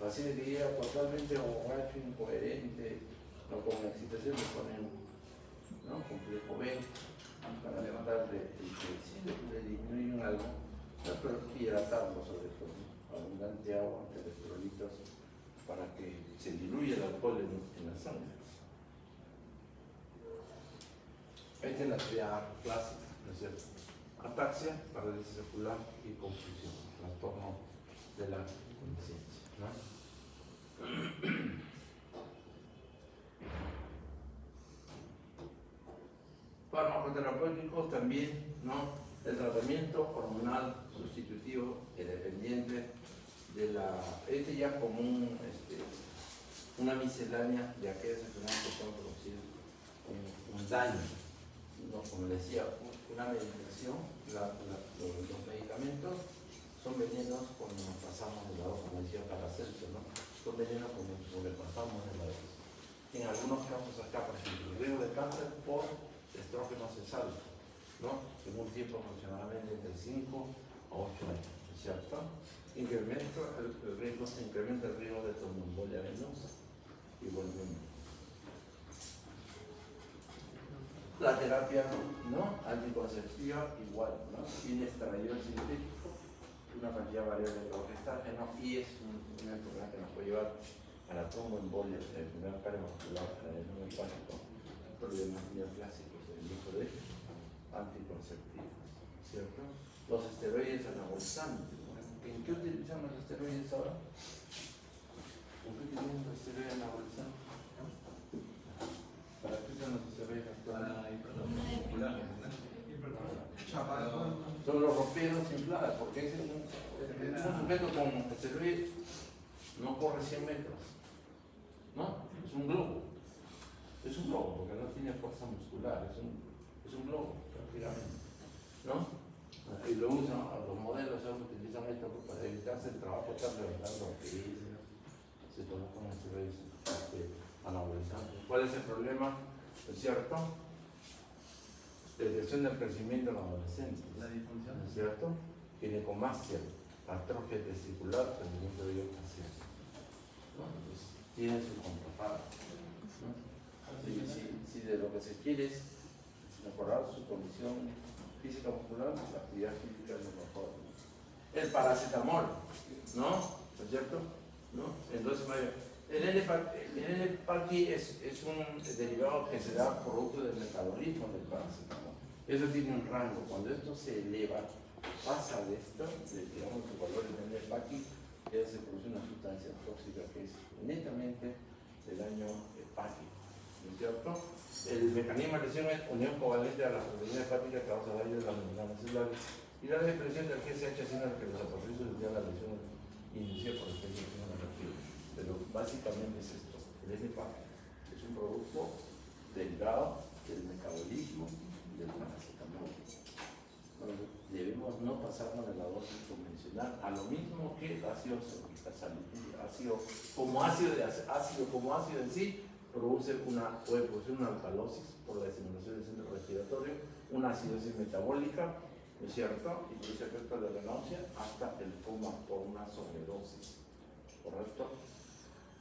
Pacientes que llegan totalmente borracho, incoherente, no con excitación, le ponen, ¿no?, complejo B para levantarle el sí, le disminuyen algo, ¿no?, pero hidratarlo sobre todo, ¿no? Abundante agua, electrolitos, para que se diluya el alcohol en la sangre. Esta es la tríada clásica, ¿no es cierto? Ataxia, parálisis ocular y confusión, trastorno de la conciencia, ¿no? Farmacoterapéuticos también, ¿no? El tratamiento hormonal sustitutivo dependiente de la, ya como una miscelánea de aquellas enfermedades que pueden producir un daño, ¿no? Como decía, una medicación, los medicamentos son venenos cuando nos pasamos de lado, como decía Paracelso, ¿no? Son venenos cuando sobrepasamos de lado. En algunos casos acá, por ejemplo, el riesgo de cáncer por estrógenos es alto, ¿no? En un tiempo aproximadamente entre 5 a 8 años, ¿cierto? Incrementa el riesgo de tromboembolia venosa y volvemos. La terapia, ¿no?, anticonceptiva igual, ¿no? Tiene estradiol sintético, una cantidad variable de progestágeno, y es una enfermedad que nos puede llevar a la tromboembolia, a la enfermedad cardiovascular, a la adenoma hepático, problemas neoclásicos del uso de anticonceptivos, ¿cierto? Los esteroides anabolizantes, ¿no? ¿En qué utilizan los esteroides ahora? ¿En qué utilizan los esteroides anabolizantes? ¿Para qué usan los esteroides actuales? Son los roperos inflados, porque un sujeto con esteroides no corre 100 metros, ¿no? Es un globo. Es un globo, porque no tiene fuerza muscular, es un globo, prácticamente, ¿no? Y lo usan, los modelos utilizan esto para evitarse el trabajo de estar levantando pesos, se colocan esteroides anabolizantes. ¿Cuál es el problema? ¿Es cierto? Detección del crecimiento en los adolescentes. La disfunción. ¿Es cierto? Ginecomastia, atrofia testicular, rendimiento de vello facial. ¿No? Entonces, tiene su contraparte, ¿no? Si de lo que se quiere es mejorar su condición física muscular, la actividad física es lo mejor. El paracetamol, ¿no? ¿Es cierto? ¿No? En 12 de mayo, El L-Paqui es un derivado que se da producto del metabolismo del paracetamol. Eso tiene un rango. Cuando esto se eleva, pasa de esto, digamos los valores del L-Paqui, ya se produce una sustancia tóxica que es netamente del daño hepático. ¿No es cierto? El mecanismo de lesión es unión covalente a la proteína hepática que causa daño de las membranas celulares. Y la depresión del GSH haciendo que los apófisis de la lesión inicia por especie de lesión reactiva. Pero básicamente es esto. El LPAC es un producto derivado del metabolismo del paracetamol. Bueno, debemos no pasarnos de la dosis convencional a lo mismo que el ácido salicílico. Como ácido en sí, puede producir una alcalosis por la estimulación del centro respiratorio, una acidosis metabólica, ¿no es cierto? Y produce efectos de renáusea hasta el coma por una sobredosis, ¿correcto?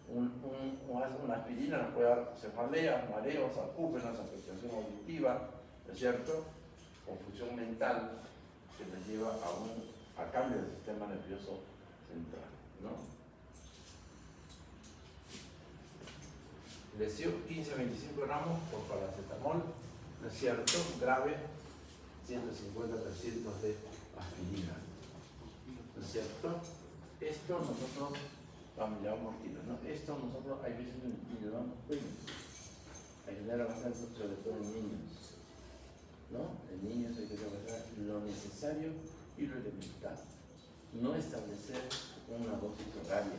Una aspirina nos puede dar cefaleas, mareos, acúfenas, afectación auditiva, ¿no es cierto? Confusión mental que nos lleva a cambio del sistema nervioso central, ¿no? Lesión 15-25 gramos por paracetamol, ¿no es cierto? Grave, 150-300 de aspirina, ¿no es cierto? Esto nosotros llamamos kilo, ¿no? Esto nosotros hay veces le damos premios. Ayudar bastante, sobre todo en niños, ¿no? En niños hay que trabajar lo necesario y lo elemental. No establecer una dosis horaria,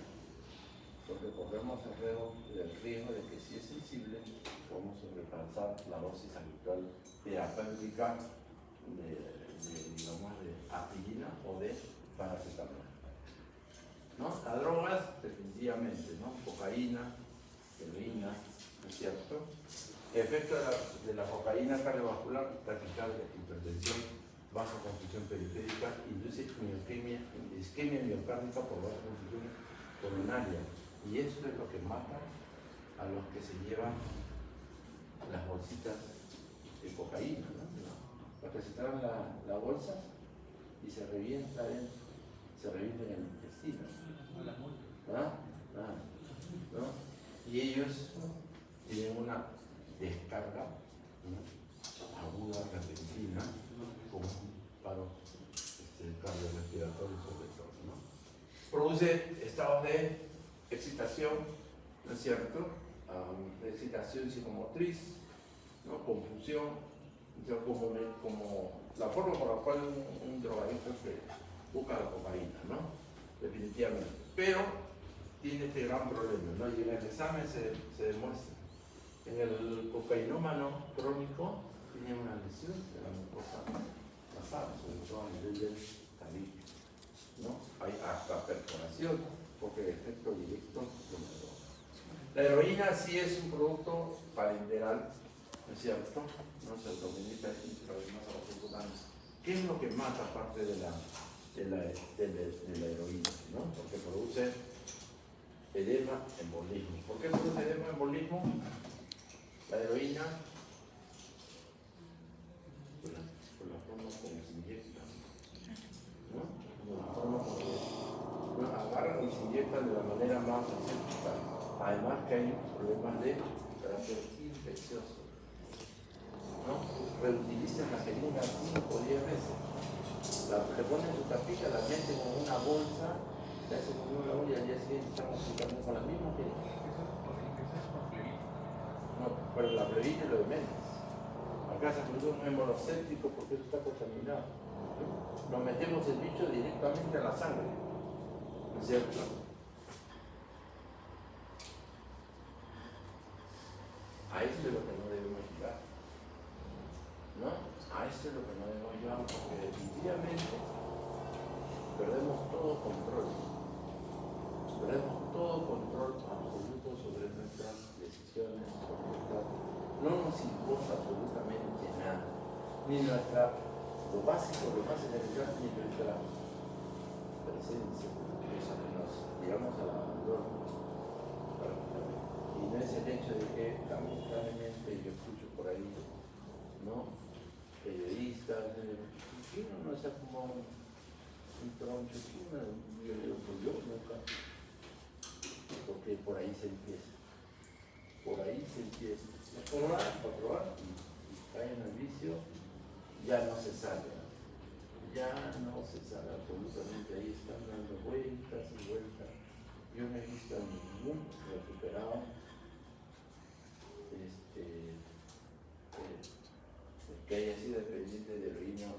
porque corremos el riesgo de que si es sensible podemos sobrepasar la dosis habitual terapéutica digamos, de aspirina o de paracetamol. ¿No? Las drogas, definitivamente, ¿no? Cocaína, heroína, ¿no es cierto? El efecto de la cocaína cardiovascular, taquicardia, hipertensión, baja confusión periférica, induce isquemia miocárdica por baja confusión coronaria. Y esto es lo que mata a los que se llevan las bolsitas de cocaína, ¿no? Los que se traen la bolsa y se revienta en el intestino. ¿No? Y ellos tienen una descarga, ¿no? Aguda, repentina, con un paro cardiorrespiratorio sobre todo, ¿no? Produce estados de excitación, ¿no es cierto? Excitación psicomotriz, ¿no? Confusión, como la forma por la cual un drogadicto se busca la cocaína, ¿no? Definitivamente. Pero tiene este gran problema, ¿no? Y en el examen se demuestra. En el cocainómano crónico tiene una lesión de la mucosa nasal, sobre todo a nivel del tabique, ¿no? Hay hasta perforación, porque el efecto directo lo mató. La heroína sí es un producto parenteral, ¿no es cierto? No se autoministra intravenosa a los subcutaneos. ¿Qué es lo que mata aparte de la heroína, ¿no? Porque produce edema, embolismo. ¿Por qué produce edema, embolismo? La heroína, por la forma como se inyecta, ¿no? Por la forma como se agarran y se inyectan de la manera más escéptica. Además que hay problemas de carácter infeccioso, ¿no? Reutilizan la jeringa 5 o 10 veces. Le ponen su tapita, la meten en una bolsa, le hacen con una olla y al día siguiente estamos aplicando con la misma jeringa. No, pero la plevina es lo de menos. Acá se produce un hemorroséptico porque eso está contaminado. Nos metemos el bicho directamente a la sangre, ¿no es cierto? A esto es lo que no debemos llegar, ¿no? A esto es lo que no debemos llegar porque definitivamente perdemos todo control absoluto sobre nuestras decisiones, no nos importa absolutamente nada, ni lo básico, lo más esencial, ni nuestra presencia, eso que nos llegamos al abandono prácticamente. Y no es el hecho de que lamentablemente yo escucho por ahí, ¿no? Periodistas, que uno no está como un troncho, yo digo, pues yo nunca, porque por ahí se empieza. Por ahí se empieza. Es probar y cae en el vicio, ya no se sale. Ya no se sale absolutamente. Ahí están dando vueltas y vueltas. Yo no he visto a ningún recuperado que haya sido dependiente de heroína.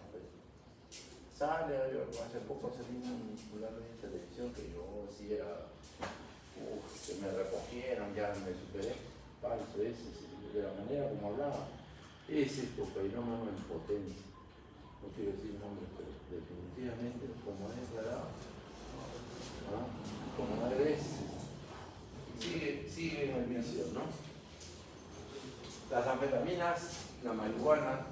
Sale, hace poco salí un popular en televisión que yo sí era, que me recogieron, ya me superé, falso ese, de la manera como hablaba, ese cocainómano en potencia. No quiero decir nombre, pero definitivamente como es verdad, ¿no? Como no eres, sigue en el vicio, ¿no? Las anfetaminas, la marihuana,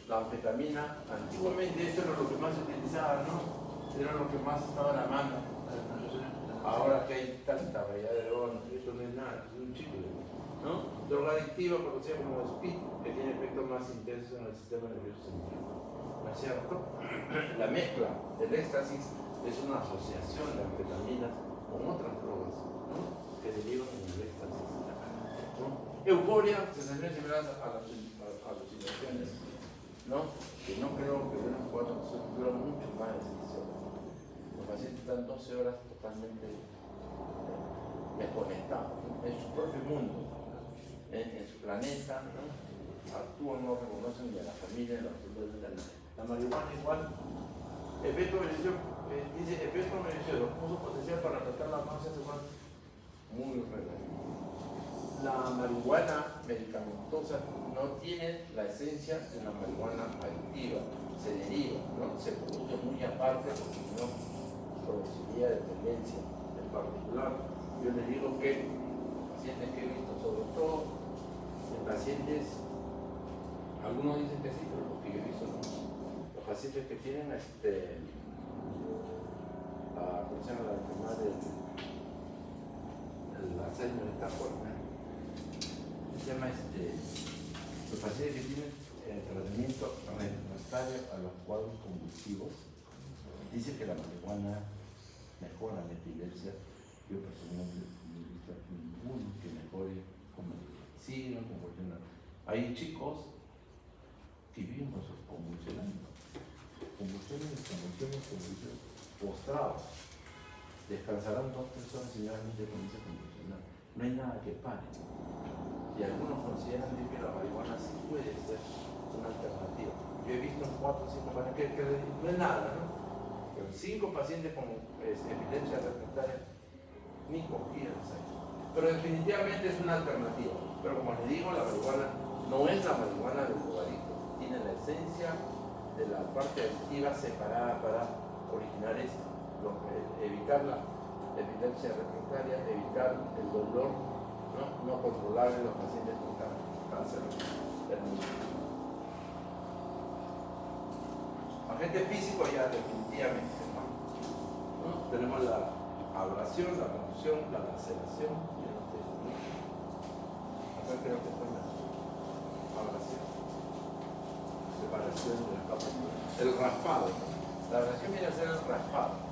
la anfetamina, antiguamente esto era lo que más se utilizaba, ¿no? Era lo que más estaba a la mano. Ahora que hay tanta variedad de drogas, esto no es nada, es un chicle, ¿no? Droga adictiva, conocida como speed, que tiene efectos más intensos en el sistema nervioso central. ¿No es cierto? La mezcla del éxtasis es una asociación de anfetaminas con otras drogas, ¿no? Que derivan en el éxtasis, ¿no? Euforia, sensaciones similares a las alucinaciones, ¿no? Que no creo que duran 4 horas, duran mucho más de 6 horas. Los pacientes están 12 horas totalmente desconectados, ¿no? En su propio mundo, en su planeta, ¿no? Actúan, no reconocen ni a la familia, ni a la marihuana igual. Efecto beneficioso, dice efecto beneficioso, uso potencial para tratar la náusea sexual muy relativo. La marihuana medicamentosa no tiene la esencia de la marihuana adictiva, se deriva, ¿no? Se produce muy aparte porque si no produciría dependencia en particular. Yo les digo que pacientes que he visto, sobre todo en pacientes, algunos dicen que sí, pero lo que yo he visto no. Los pacientes que tienen ¿cómo se llama la enfermedad del Alzheimer está fuerte? Se llama los pacientes que tienen tratamiento refractario a los cuadros convulsivos. Dice que la marihuana mejora la epilepsia. Yo personalmente no he visto ninguno que mejore siguen convulsionando. Hay chicos que viven convulsionando, convulsiones, postrados. Descansarán 2 personas y realmente comienza a convulsionar. No hay nada que pare. Y algunos consideran que la marihuana sí puede ser una alternativa. Yo he visto 4 o 5 pacientes que no es nada, ¿no? Pero 5 pacientes con epilepsia refractaria ni cogían ahí. Pero definitivamente es una alternativa. Pero como les digo, la marihuana no es la marihuana del drogadicto. Tiene la esencia de la parte adictiva separada para originar esto. Evitar la epilepsia refractaria, evitar el dolor no controlable en los pacientes con cáncer terminal. Agente físico ya definitivamente, ¿no? Tenemos la abrasión, la contusión, la laceración y el otro. Acá creo que fue la abrasión, separación de la capa, el raspado. La abrasión viene a ser el raspado.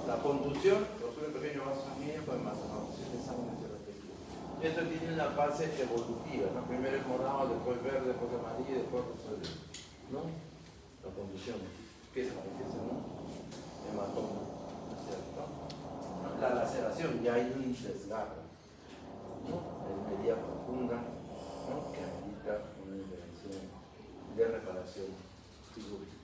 La contusión, un pequeño vaso sanguíneo con maceración de sangre hacia los tejidos. Esto tiene una fase evolutiva, ¿no? Primero es morado, después verde, después amarillo, después rosáceo, ¿no? La contusión, ¿qué es ¿no? Hematoma, ¿no es cierto? La laceración, ya hay un desgarro, ¿no? Es medida profunda, ¿no? Que amerita una intervención de reparación quirúrgica.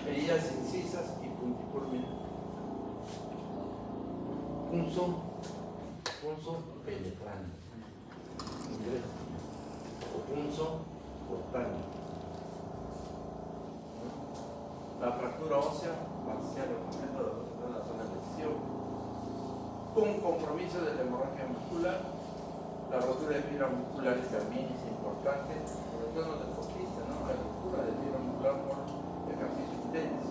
Heridas incisas y puntiformes. Punzo penetrante. O punzo cortante. La fractura ósea parcial o completa de la zona de lesión. Con compromiso de la hemorragia muscular. La rotura de fibras musculares también es importante, sobre todo en los deportistas, ¿no? La rotura de fibra muscular por ejercicio intenso,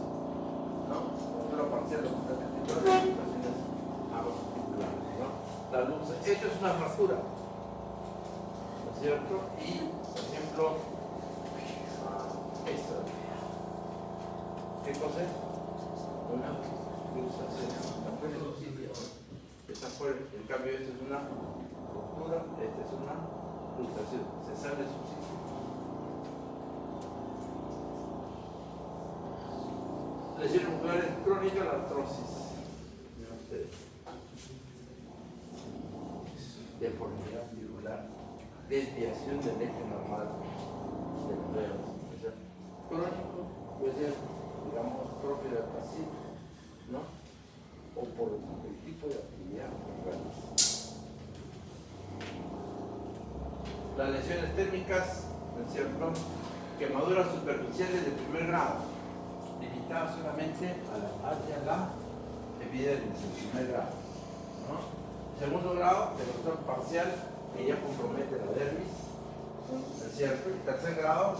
¿no? Rotura parcial o completamente de situaciones articulares, ¿no? La luz, esto es una fractura, ¿no es cierto? Y, por ejemplo, esto, ¿qué cosa es? una pulsación. Está fuera de su sitio. Está fuera. En cambio, esta es una ruptura, esta es una pulsación. Se sale de su sitio. Lesión muscular crónica, la artrosis. Miren ustedes. Deformidad circular, desviación del eje normal de los dedos. O sea, crónico puede ser, digamos, propio del paciente, ¿no? O por el tipo de actividad que realiza. Las lesiones térmicas, ¿no es cierto? Quemaduras superficiales de primer grado, limitadas solamente hacia la epidermis, el primer grado, ¿no? Segundo grado, de grosor parcial, que ya compromete la dermis, ¿no es cierto? Y tercer grado,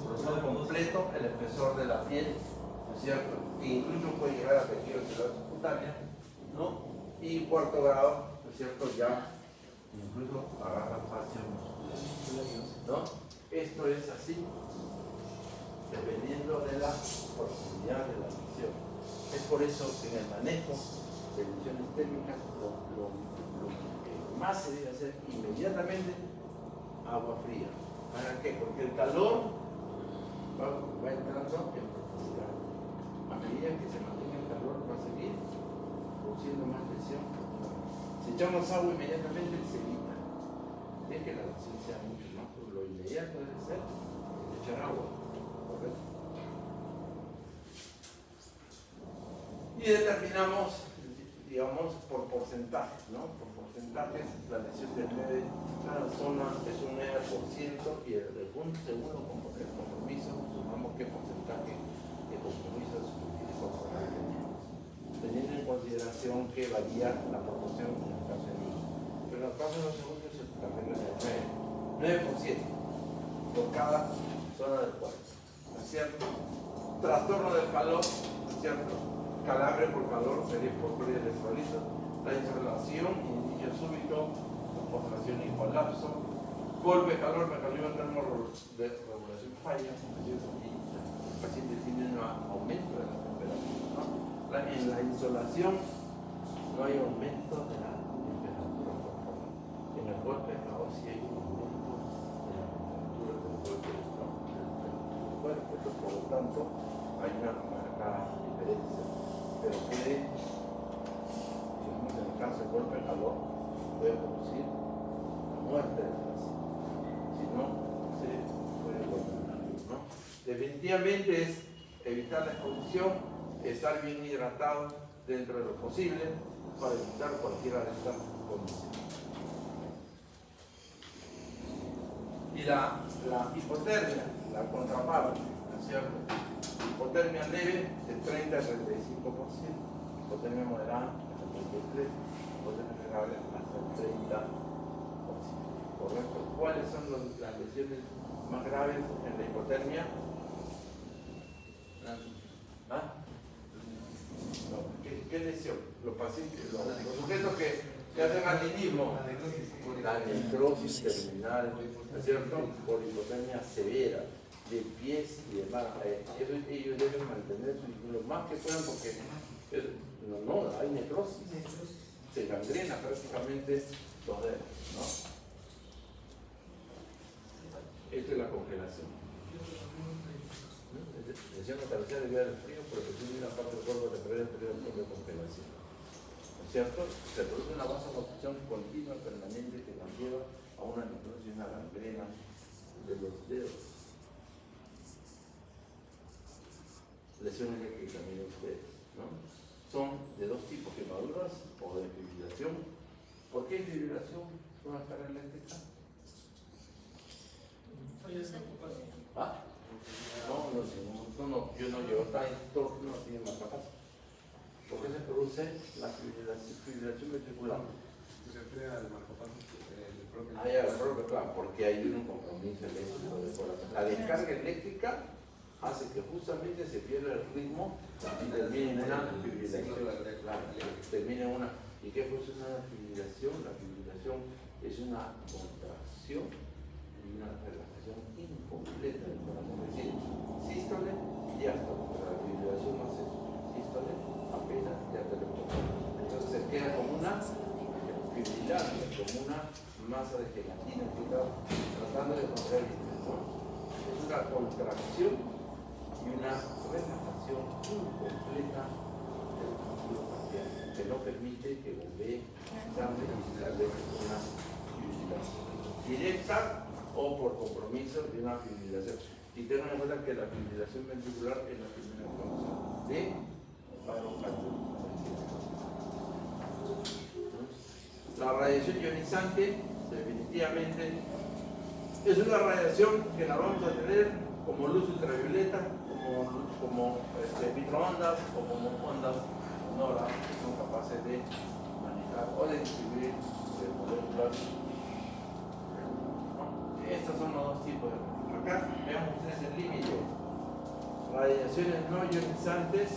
grosor completo, el espesor de la piel, ¿no es cierto? Que incluso puede llegar a tejido celular subcutánea, ¿no? Y cuarto grado, ¿no es cierto? Ya incluso agarra fascia muscular, ¿no? Esto es así, dependiendo de la profundidad de la lesión. Es por eso que en el manejo de lesiones térmicas lo que más se debe hacer inmediatamente agua fría. ¿Para qué? Porque el calor va entrando en profundidad. A medida que se mantenga el calor va a seguir produciendo más lesión. Si echamos agua inmediatamente se evita. Es que la lesión sea mucho más, pero lo inmediato debe ser echar agua. ¿Correcto? Y determinamos, digamos, por porcentajes, ¿no? Por porcentajes, la lesión del 9, cada zona es un 9% y el segundo compromiso, sumamos qué porcentaje de compromiso de superficie corporal tenemos, teniendo en consideración que varía la proporción en el caso de niños. Pero en el caso de los segundos es la regla del 9% por cada zona del cuerpo, ¿no es cierto? Trastorno del calor, ¿no es cierto? Calambre por calor, sería por pérdida de electrolitos, la insolación, inicio súbito, postración y colapso, golpe, calor, mecanismo de regulación falla, y el paciente tiene un aumento de la temperatura, ¿no? En la insolación no hay aumento de la temperatura corporal. En el golpe, calor sí hay un aumento de la temperatura del golpe, ¿no? del cuerpo, por lo tanto, hay una marcada diferencia. Pero que, digamos, en el caso del golpe de calor, puede producir la muerte del paciente. Si no, se puede volver, ¿no? Definitivamente es evitar la exposición, estar bien hidratado dentro de lo posible para evitar cualquiera de estas condiciones. Y la hipotermia, la contraparte, ¿no es cierto? Hipotermia leve de 30 a 35%, hipotermia moderada hasta el 33%, hipotermia grave hasta el 30%. ¿Correcto? ¿Cuáles son las lesiones más graves en la hipotermia? ¿Ah? No, ¿qué lesión? Los pacientes, los sujetos que hacen alpinismo, la necrosis terminal, ¿no es cierto? Por hipotermia severa de pies y demás. Ellos deben mantener lo más que puedan porque no hay necrosis. Se gangrena prácticamente los dedos, ¿no? Esta es la congelación. Lesión atravesada debido al frío, protección de una parte del cuerpo referente al periodo de congelación. ¿No es cierto? Se produce una vasoconstricción continua permanente que nos lleva a una necrosis y una gangrena de los dedos. Lesiones eléctricas, miren ustedes, ¿no? Son de dos tipos, quemaduras o de fibrilación. ¿Por qué fibrilación con una carga eléctrica? ¿Ah? No, yo no llevo tanto, no tiene más capaz. ¿Por qué se produce la fibrilación ventricular? Se refiere al marcapaso del propio. Ah, ya, claro, porque hay un compromiso eléctrico de corazón. La descarga eléctrica hace que justamente se pierda el ritmo y termine en una fibrilación. Claro, termine en una. ¿Y qué funciona la fibrilación? La fibrilación es una contracción y una relajación incompleta del corazón. Es decir, sístole y diástole. La fibrilación no hace sístole mirando como una masa de gelatina que está tratando de encontrar el ¿no? Es una contracción y una relajación incompleta del tejido facial que no permite que bombee sangre y tal vez una fibrilación directa o por compromiso de una fibrilación. Y tengan en cuenta que la fibrilación ventricular es la primera causa de paro cardiovascular. La radiación ionizante, definitivamente, es una radiación que la vamos a tener como luz ultravioleta, como microondas o como ondas sonora que son capaces de manejar o de distribuir moléculas. Estos son los dos tipos de radiación. Acá vean ustedes el límite. Radiaciones no ionizantes,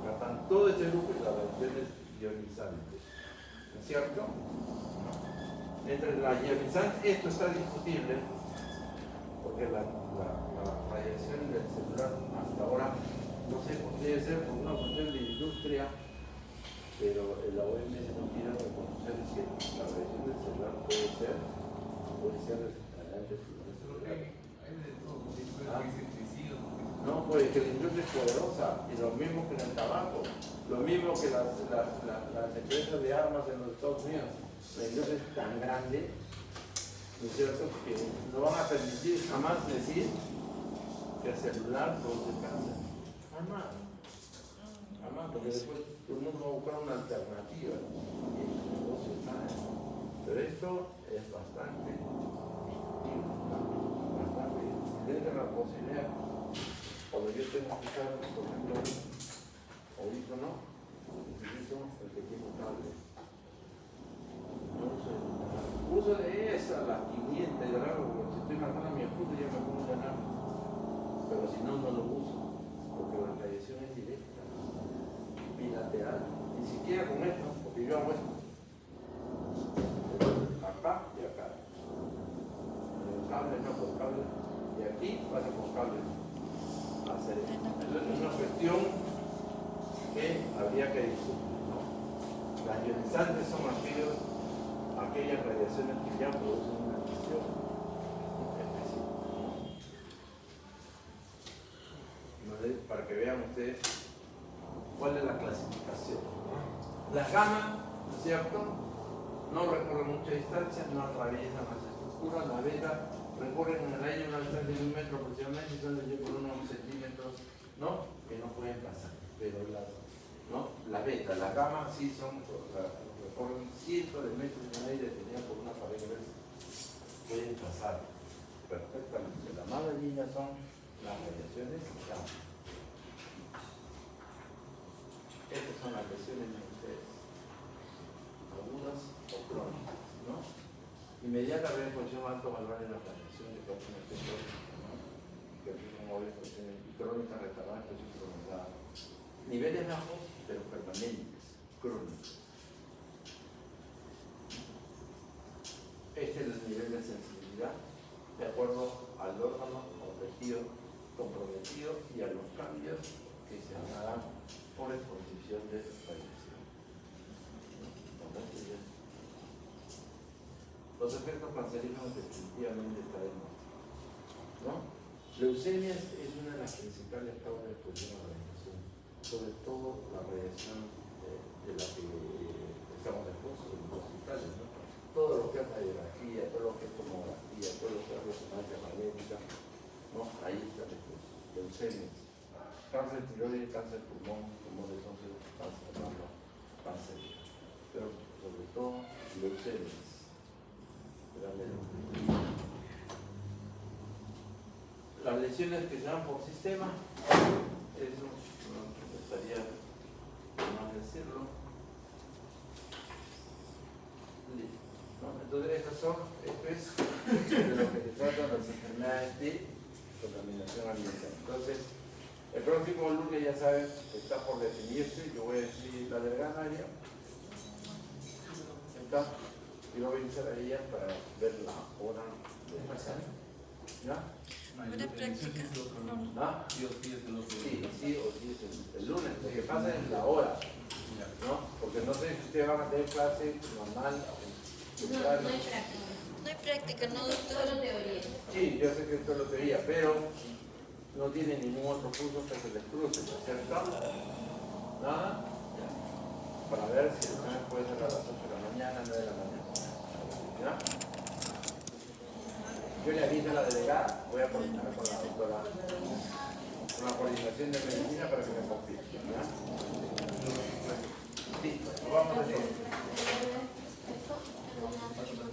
acá están todo este grupo y las radiaciones ionizantes. ¿No es cierto? Entre la ionizante, esto está discutible, porque la radiación del celular hasta ahora, no sé, debe ser por una cuestión de industria, pero la OMS no quiere reconocer si la radiación del celular puede ser desencadenante. No, pues que la industria es poderosa, y lo mismo que en el tabaco, lo mismo que las empresas de armas en los Estados Unidos. La industria es tan grande, ¿no es cierto?, que no van a permitir jamás decir que el celular produce cáncer. Jamás. Jamás, porque después todo el mundo va a buscar una alternativa y el negocio está. Pero esto es bastante dentro de la posibilidad. Cuando yo tengo que usar, por ejemplo, audífono, utilizo el pequeño cable. Uso de esa, las 500 de largo, si estoy marcando a mi esposo ya me pongo de largo. Pero si no, no lo uso, porque la radiación es directa, bilateral, ni siquiera con esto, porque yo hago esto. Acá y acá. El cable no con cable, y aquí pasa con cable. Hacer esto. Entonces es una cuestión que habría que discutir, ¿no? Las ionizantes son aquellas radiaciones que ya producen una emisión específica. Para que vean ustedes cuál es la clasificación. Las gamma, ¿no es cierto?, no recorren mucha distancia, no atraviesan las estructuras. La beta recorren en el aire una distancia de 1 metro aproximadamente, son de por unos centímetros, ¿no?, que no pueden pasar. Pero la beta, las gamma sí son, recorren cientos de metros en el aire, tenían por una pared de veces, pueden pasar perfectamente. La más dañina son las radiaciones gamma. Estas son las lesiones de ustedes, agudas o crónicas, ¿no? Inmediatamente con alto valor de la radiación de causa ¿no? Que son cuestiones crónicas, retardadas, presión prolongada. Niveles bajos, pero permanentes, crónicos. Este es el nivel de sensibilidad de acuerdo al órgano o tejido comprometido y a los cambios que se darán por exposición de radiación. Los efectos cancerígenos definitivamente están demostrados, ¿no? Leucemia es una de las principales causas de exposición a la radiación, sobre todo la radiación de la que estamos expuestos en los hospitales, ¿no? Todo lo que es radiografía, todo lo que es tomografía, todo lo que es resonancia magnética, ¿no? Ahí está expuesto. Leucemia, cáncer de tiroides, cáncer de pulmón, tumores óseos, cáncer de mama, cáncer, pero sobre todo leucemia. Las lesiones que se dan por sistema, eso no me gustaría más decirlo. ¿No? Entonces esto es de lo que se tratan las enfermedades de contaminación ambiental. Entonces, el próximo lunes ya saben que está por definirse, yo voy a decir la delgada área. Está. Y voy a iniciar a ella para ver la hora de pasar. ¿Ya? ¿Hora práctica? ¿Ah? Sí o sí es el lunes. Lo que pasa es la hora, ¿no? Porque no sé si ustedes van a tener clase normal Claro. No hay práctica. No hay práctica, no, doctor. Solo teoría. Sí, yo sé que esto es lotería, pero no tiene ningún otro curso que se les cruce, ¿no es cierto? Nada. Para ver si el examen puede ser a las 8 de la mañana, 9 de la mañana. ¿Ya? Yo le aviso a la delegada, voy a coordinar con la doctora, con la coordinación de medicina para que me confirme. ¿Ya? Sí, lo vamos a decir.